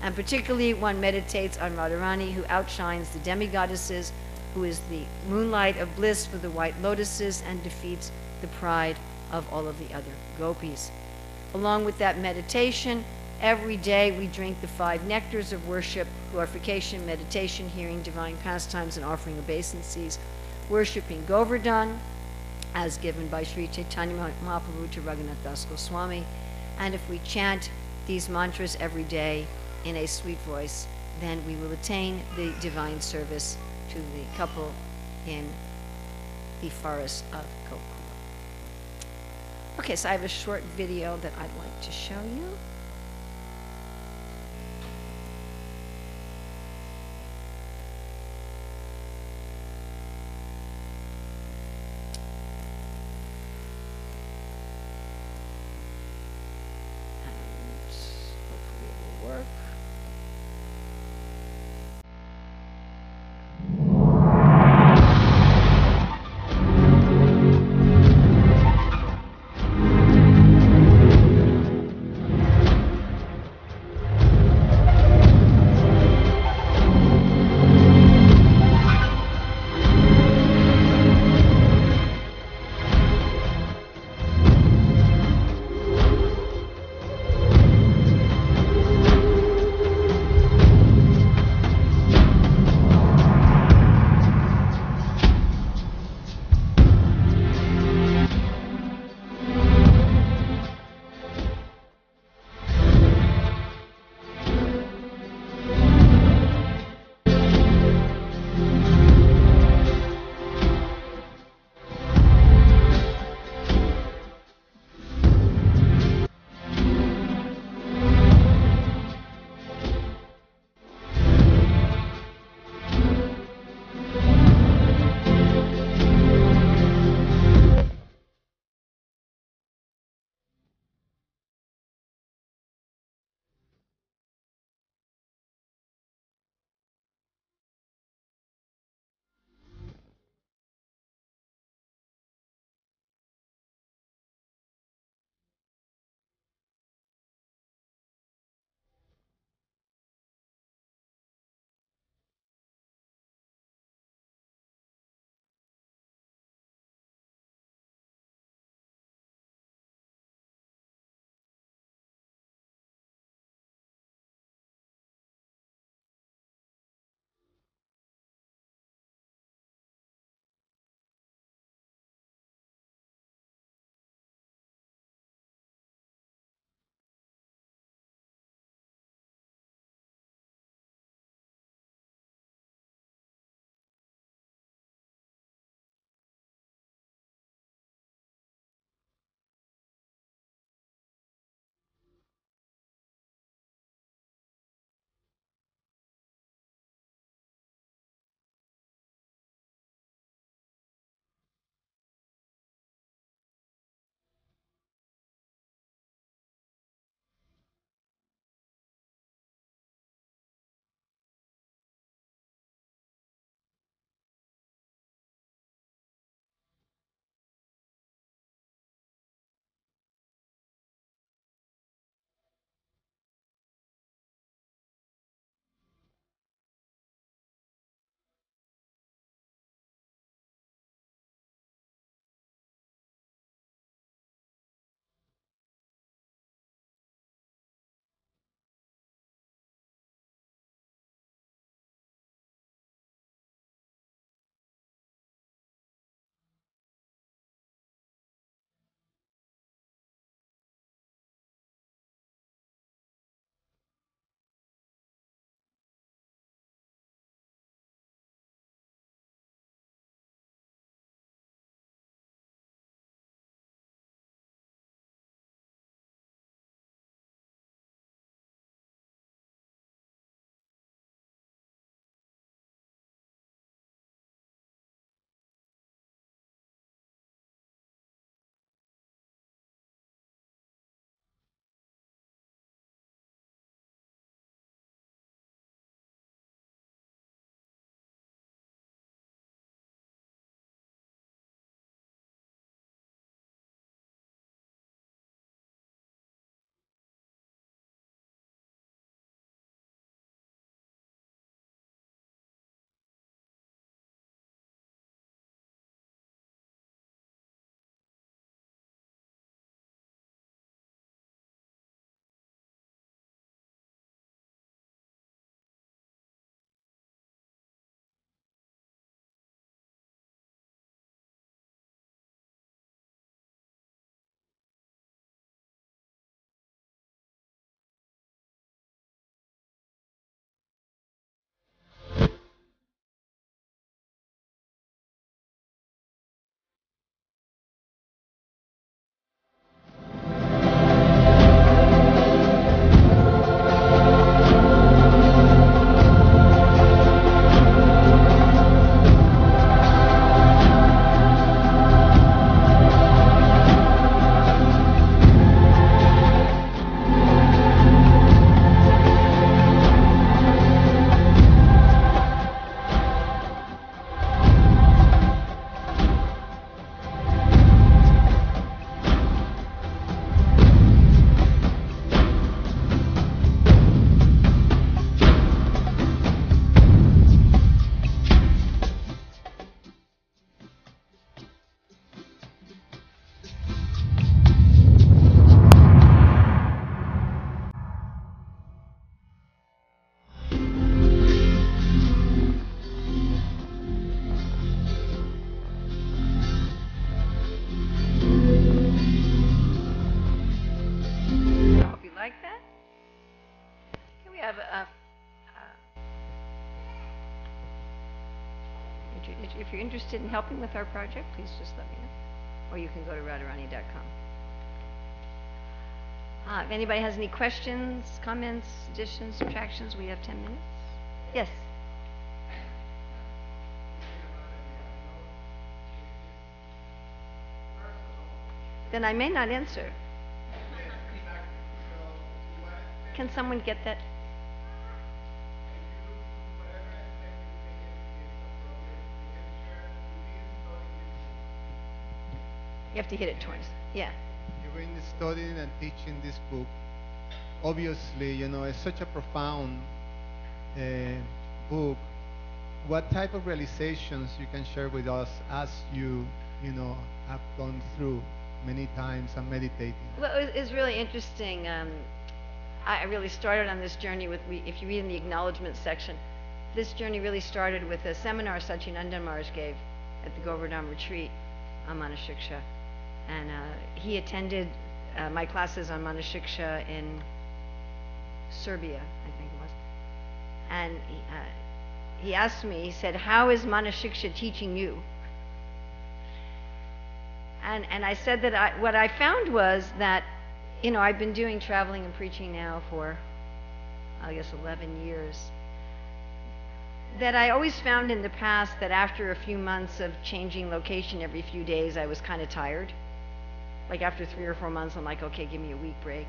And particularly one meditates on Radharani, who outshines the demigoddesses, who is the moonlight of bliss for the white lotuses and defeats the pride of all of the other gopis. Along with that meditation, Every day we drink the 5 nectars of worship, glorification, meditation, hearing divine pastimes, and offering obeisances, worshiping Govardhan, as given by Sri Chaitanya Mahaprabhu to Raghunath Das Goswami. And if we chant these mantras every day in a sweet voice, then we will attain the divine service to the couple in the forest of Gokula. Okay, so I have a short video that I'd like to show you. if you're interested in helping with our project, please just let me know. Or you can go to radharani.com. If anybody has any questions, comments, additions, subtractions, we have 10 minutes. Yes? Then I may not answer. Can someone get that? You have to hit it twice. Yeah. You've been studying and teaching this book. Obviously, you know, it's such a profound book. What type of realizations you can share with us as you know, have gone through many times and meditating? Well, it's really interesting. I really started on this journey with, if you read in the acknowledgement section, this journey really started with a seminar Satyananda Maharaj gave at the Govardhan retreat on Manah Siksa. And he attended my classes on Manah Siksa in Serbia, I think it was. And he asked me, he said, how is Manah Siksa teaching you? And I said that what I found was that, you know, I've been doing traveling and preaching now for, I guess, 11 years. That I always found in the past that after a few months of changing location every few days, I was kind of tired. Like after 3 or 4 months, I'm like, okay, give me a week break.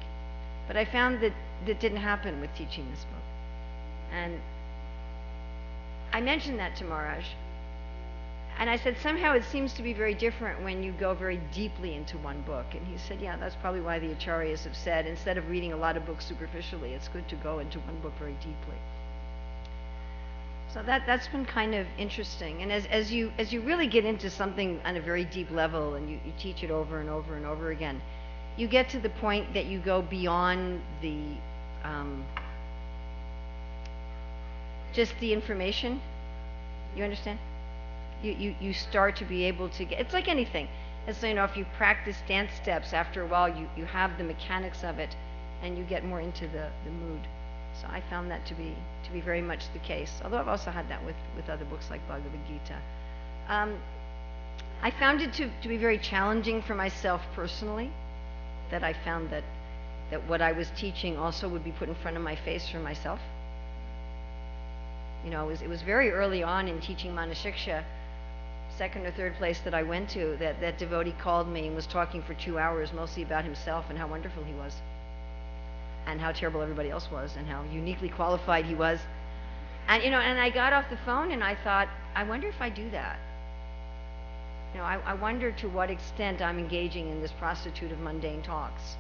But I found that that didn't happen with teaching this book. And I mentioned that to Maharaj. And I said, somehow it seems to be very different when you go very deeply into one book. And he said, yeah, that's probably why the Acharyas have said, instead of reading a lot of books superficially, it's good to go into one book very deeply. So that's been kind of interesting. And as you really get into something on a very deep level and you teach it over and over and over again, you get to the point that you go beyond the just the information. You understand? You start to be able to get, it's like anything. It's, you know, if you practice dance steps, after a while you have the mechanics of it and you get more into the mood. So I found that to be very much the case, although I've also had that with other books like Bhagavad Gita. I found it to be very challenging for myself personally, that I found that what I was teaching also would be put in front of my face for myself. You know, it was very early on in teaching Manah Siksa, second or third place that I went to, that devotee called me and was talking for 2 hours mostly about himself and how wonderful he was, and how terrible everybody else was, and how uniquely qualified he was. And, you know, and I got off the phone and I thought, I wonder if I do that. You know, I wonder to what extent I'm engaging in this prostitute of mundane talks.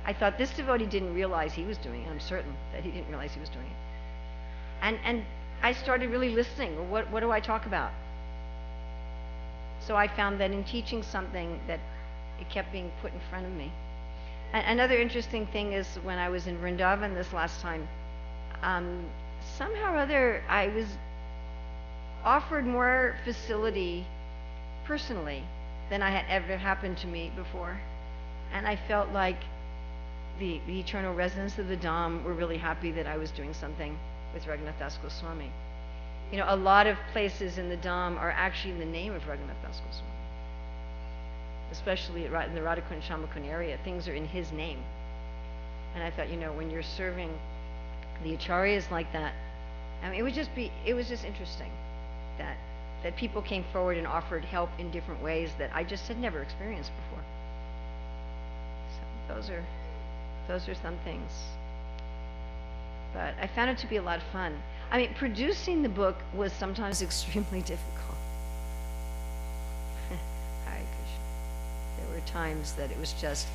I thought this devotee didn't realize he was doing it. I'm certain that he didn't realize he was doing it. And I started really listening. Well, what do I talk about? So I found that in teaching something that it kept being put in front of me. Another interesting thing is when I was in Vrindavan this last time, somehow or other I was offered more facility personally than I had ever happened to me before. And I felt like the eternal residents of the Dham were really happy that I was doing something with Raghunath Das Goswami. You know, a lot of places in the Dham are actually in the name of Raghunath Das Goswami. Especially in the Radhakund Shamakund area, things are in his name. And I thought, you know, when you're serving the acharyas like that, I mean, it was just interesting that people came forward and offered help in different ways that I just had never experienced before. So those are some things. But I found it to be a lot of fun. I mean, producing the book was sometimes extremely difficult. Hare Krishna. There were times that it was just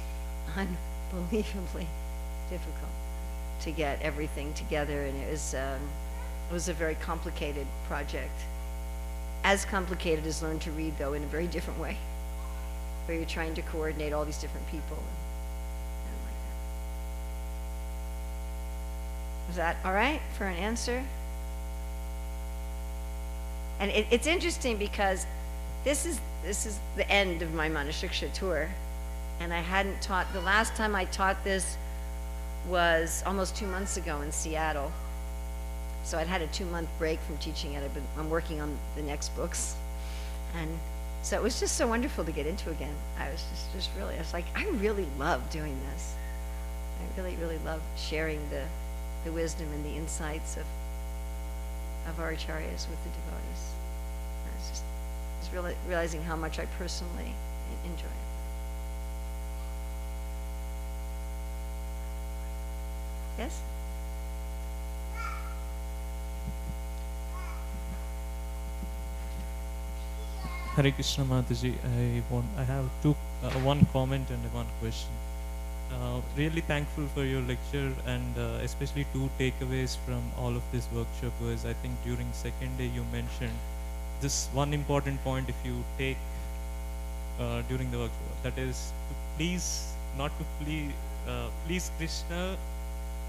unbelievably difficult to get everything together, and it was a very complicated project. As complicated as Learn to Read, though, in a very different way, where you're trying to coordinate all these different people and like that. Was that all right for an answer? And it's interesting because this is the end of my Manah Siksa tour, and I hadn't taught. The last time I taught this was almost 2 months ago in Seattle, So I'd had a 2-month break from teaching it. I'm working on the next books. And so it was just so wonderful to get into again. I was I was like, I really love doing this. I really, really love sharing the wisdom and the insights of our acharyas with the devotees. I was just really realizing how much I personally enjoy it. Yes? Hare Krishna Mataji, I have one comment and one question. Really thankful for your lecture, and especially 2 takeaways from all of this workshop was, I think during second day you mentioned this one important point, if you take during the workshop, that is to please, not to please Krishna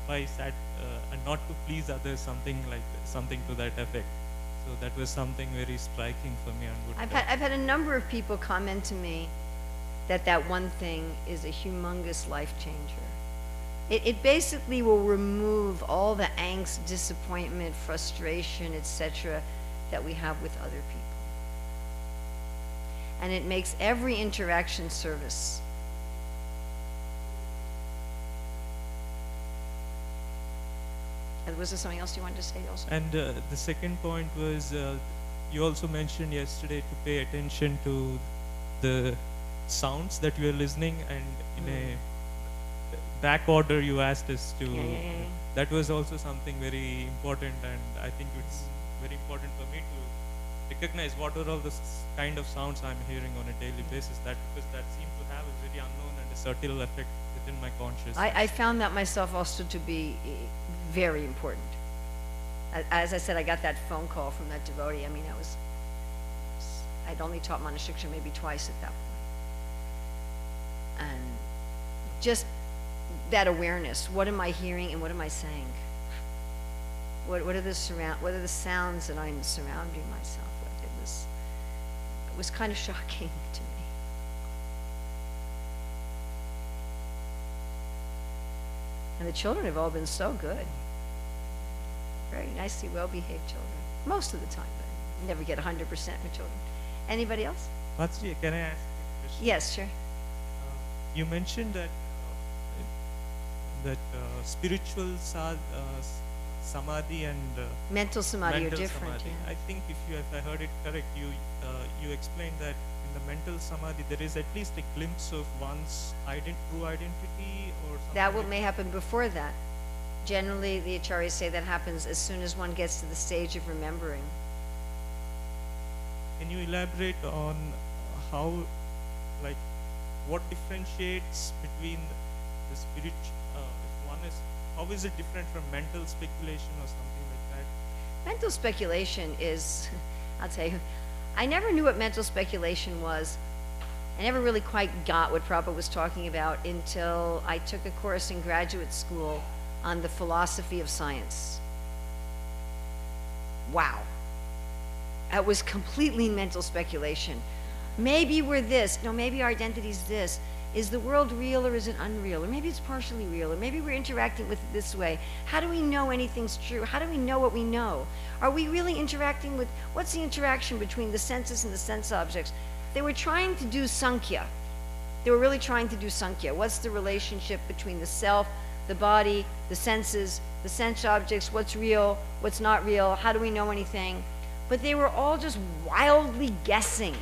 and not to please others, something to that effect. So that was something very striking for me. And I've had a number of people comment to me that one thing is a humongous life changer. It basically will remove all the angst, disappointment, frustration, etc. that we have with other people. And it makes every interaction service. Was there something else you wanted to say also? And the second point was, you also mentioned yesterday to pay attention to the sounds that you are listening, and in a back order you asked us to. That was also something very important, and I think it's very important for me to recognize what are all the kind of sounds I'm hearing on a daily basis, because that seems to have a very unknown and a subtle effect within my consciousness. I found that myself also to be very important. As I said, I got that phone call from that devotee. I mean, I'd only taught Manah Siksa maybe twice at that point. And just that awareness, what am I hearing and what am I saying? What are the sounds that I'm surrounding myself with? It was kind of shocking to me. And the children have all been so good. Very nicely well-behaved children. Most of the time, but you never get 100% with children. Anybody else? Mataji, can I ask a question? Yes, sure. You mentioned that spiritual samadhi and mental samadhi are mental different. samadhi. Yeah. I think if I heard it correct, you explained that in the mental samadhi there is at least a glimpse of one's true identity or something. That may happen before that. Generally, the acharyas say that happens as soon as one gets to the stage of remembering. Can you elaborate on how, like, what differentiates between the spirit? If one is, how is it different from mental speculation or something like that? Mental speculation is, I'll tell you, I never knew what mental speculation was. I never really quite got what Prabhupada was talking about until I took a course in graduate school on the philosophy of science. Wow. That was completely mental speculation. Maybe we're this, no, maybe our identity's this. Is the world real or is it unreal? Or maybe it's partially real, or maybe we're interacting with it this way. How do we know anything's true? How do we know what we know? Are we really interacting with, what's the interaction between the senses and the sense objects? They were trying to do Sankhya. They were really trying to do Sankhya. What's the relationship between the self, the body, the senses, the sense objects, what's real, what's not real, how do we know anything? But they were all just wildly guessing.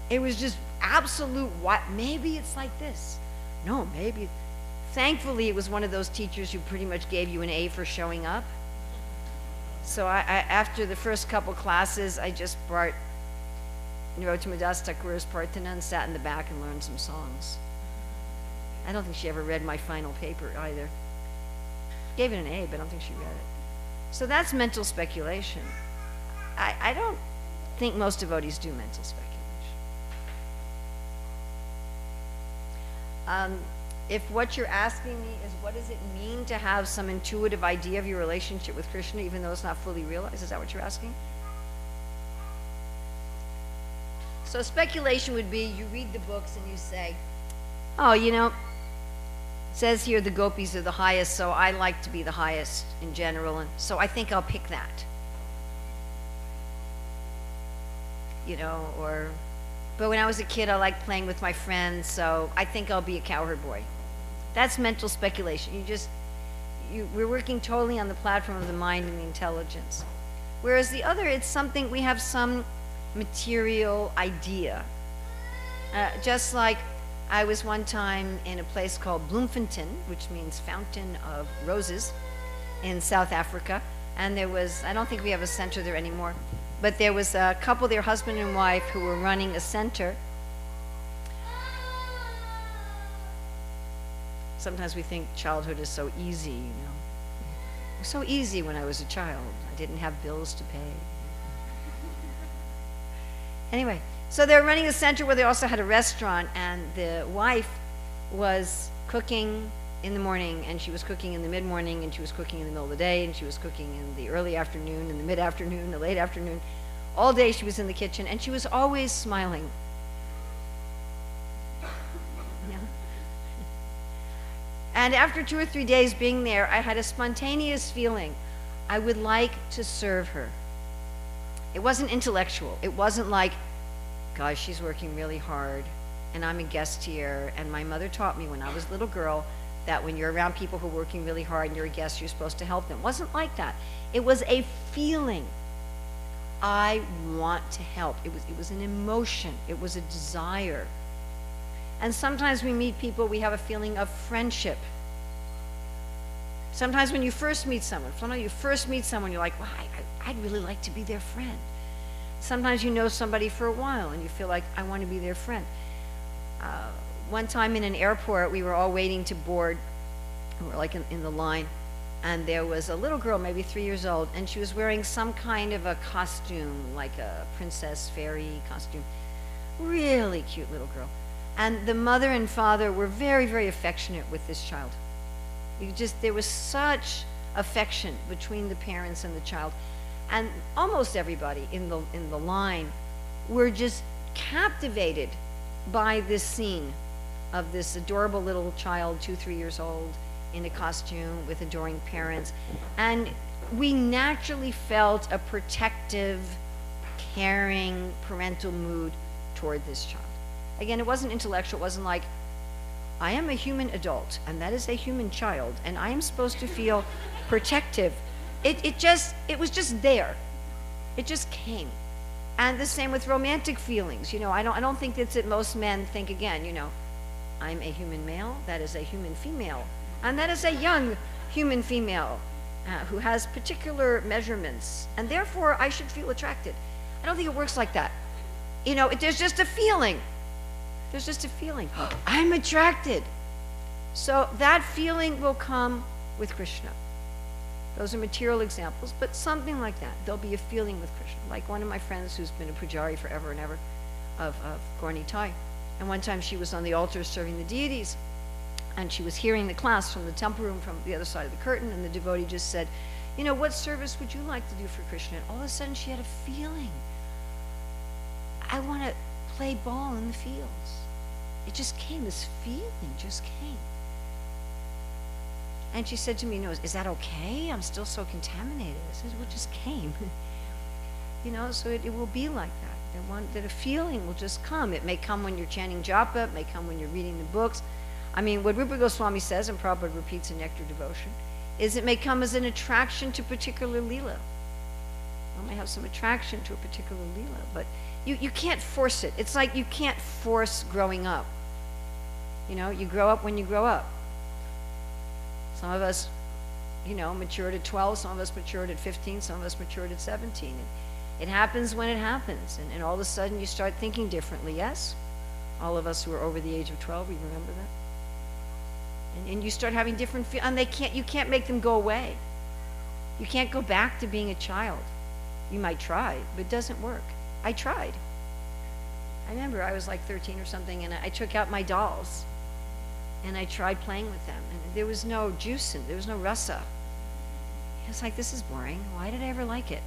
It was just absolute, maybe it's like this. No, maybe. Thankfully, it was one of those teachers who pretty much gave you an A for showing up. So after the first couple classes, I just brought Narottama Das Thakur's Prarthana and sat in the back and learned some songs. I don't think she ever read my final paper either. Gave it an A, but I don't think she read it. So that's mental speculation. I don't think most devotees do mental speculation. If what you're asking me is what does it mean to have some intuitive idea of your relationship with Krishna even though it's not fully realized, is that what you're asking? So speculation would be you read the books and you say, oh, you know, says here the gopis are the highest, so I like to be the highest in general, and so I think I'll pick that. You know, but when I was a kid, I liked playing with my friends, so I think I'll be a cowherd boy. That's mental speculation. We're working totally on the platform of the mind and the intelligence. Whereas the other, it's something, we have some material idea. Just like I was one time in a place called Bloemfontein, which means Fountain of Roses, in South Africa. And there was, I don't think we have a center there anymore, but there was a couple there, husband and wife, who were running a center. Sometimes we think childhood is so easy, you know. It was so easy when I was a child. I didn't have bills to pay. Anyway, so they were running a center where they also had a restaurant, and the wife was cooking in the morning, and she was cooking in the mid-morning, and she was cooking in the middle of the day, and she was cooking in the early afternoon, in the mid-afternoon, the late afternoon. All day she was in the kitchen, and she was always smiling. Yeah. And after 2 or 3 days being there, I had a spontaneous feeling I would like to serve her. It wasn't intellectual. It wasn't like, gosh, she's working really hard, and I'm a guest here, and my mother taught me when I was a little girl that when you're around people who are working really hard and you're a guest, you're supposed to help them. It wasn't like that. It was a feeling. I want to help. It was an emotion. It was a desire. And sometimes we meet people, we have a feeling of friendship. Sometimes when you first meet someone, you're like, well, I'd really like to be their friend. Sometimes you know somebody for a while and you feel like, I want to be their friend. One time in an airport, we were all waiting to board. We were like in the line, and there was a little girl, maybe 3 years old, and she was wearing some kind of a costume, like a princess fairy costume. Really cute little girl. And the mother and father were very, very affectionate with this child. There was such affection between the parents and the child. And almost everybody in the line were just captivated by this scene of this adorable little child, 2, 3 years old, in a costume with adoring parents. And we naturally felt a protective, caring, parental mood toward this child. Again, it wasn't intellectual. It wasn't like, I am a human adult, and that is a human child, and I am supposed to feel protective. It was just there. It just came. And the same with romantic feelings. You know, I don't think that's it. Most men think, again, you know, I'm a human male, that is a human female, and that is a young human female who has particular measurements, and therefore I should feel attracted. I don't think it works like that. You know, there's just a feeling. There's just a feeling. I'm attracted. So that feeling will come with Krishna. Those are material examples, but something like that. There'll be a feeling with Krishna. Like one of my friends who's been a pujari forever and ever of Gaura Nitai. And one time she was on the altar serving the deities, and she was hearing the class from the temple room from the other side of the curtain, and the devotee just said, you know, what service would you like to do for Krishna? And all of a sudden she had a feeling. I want to play ball in the fields. It just came, this feeling just came. And she said to me, no, is that okay? I'm still so contaminated. I said, well, it just came. You know, so it will be like that. That a feeling will just come. It may come when you're chanting japa, it may come when you're reading the books. I mean, what Rupa Goswami says, and Prabhupada repeats in Nectar Devotion, is it may come as an attraction to particular lila. I may have some attraction to a particular lila, but you can't force it. It's like you can't force growing up. You know, you grow up when you grow up. Some of us, you know, matured at 12, some of us matured at 15, some of us matured at 17. And it happens when it happens, and all of a sudden you start thinking differently, yes? All of us who are over the age of 12, we remember that? And you start having different feelings, and you can't make them go away. You can't go back to being a child. You might try, but it doesn't work. I tried. I remember I was like 13 or something, and I took out my dolls, and I tried playing with them, and there was no juice in it, there was no rasa. I was like, this is boring. Why did I ever like it?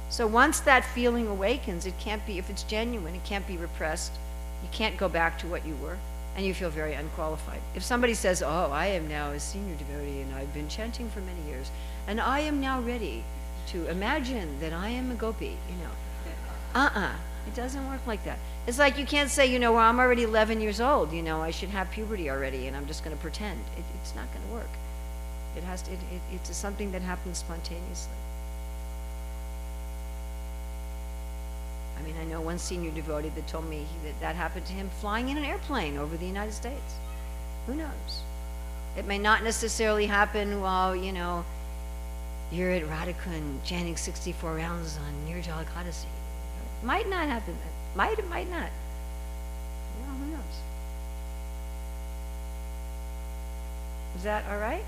So once that feeling awakens, it can't be, if it's genuine, it can't be repressed. You can't go back to what you were. and you feel very unqualified. If somebody says, oh, I am now a senior devotee and I've been chanting for many years, and I am now ready to imagine that I am a gopi, it doesn't work like that. It's like you can't say, well, I'm already 11 years old, I should have puberty already and I'm just going to pretend. It's not going to work. It's something that happens spontaneously. I mean, I know one senior devotee that told me that happened to him flying in an airplane over the United States. Who knows? It may not necessarily happen while, you're at Radhakund chanting 64 rounds on Nirjala Kadasi. It might not happen then. It might not. Who knows? Is that all right?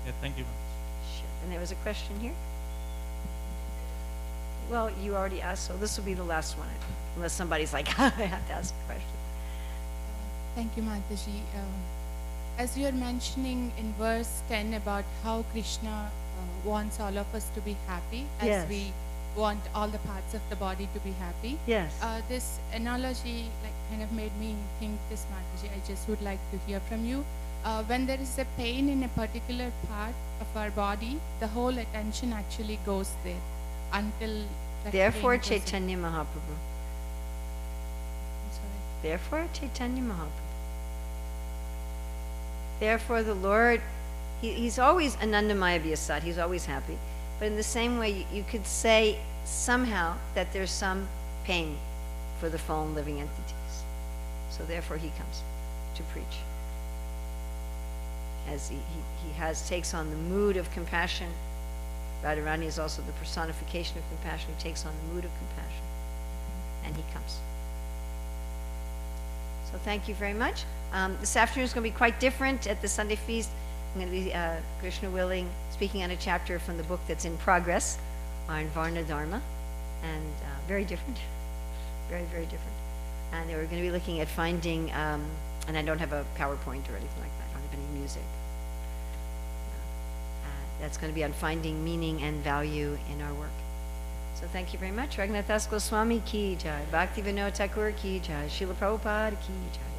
Yeah, thank you much. Sure. And there was a question here? Well, you already asked, so this will be the last one, unless somebody's like, I have to ask a question. Thank you, Mataji. As you are mentioning in verse 10 about how Krishna wants all of us to be happy, as Yes. we want all the parts of the body to be happy. Yes. This analogy kind of made me think this, Mataji. I just would like to hear from you. When there is a pain in a particular part of our body, the whole attention actually goes there until that Therefore, pain goes away. Chaitanya Mahaprabhu. I'm sorry. Therefore, Chaitanya Mahaprabhu. Therefore, the Lord, he's always Anandamaya Vyasat, he's always happy. But in the same way, you could say somehow that there's some pain for the fallen living entities. So therefore, he comes to preach. As he takes on the mood of compassion. Radharani is also the personification of compassion. He takes on the mood of compassion. And he comes. So thank you very much. This afternoon is going to be quite different at the Sunday feast. I'm going to be, Krishna willing, speaking on a chapter from the book that's in progress on Varna Dharma. And very different. Very, very different. And we're going to be looking at finding, and I don't have a PowerPoint or anything like that. I don't have any music. That's going to be on finding meaning and value in our work. So thank you very much. Raghunath Das Goswami ki jai. Bhakti Vinod Thakur ki jai. Srila Prabhupada ki jai.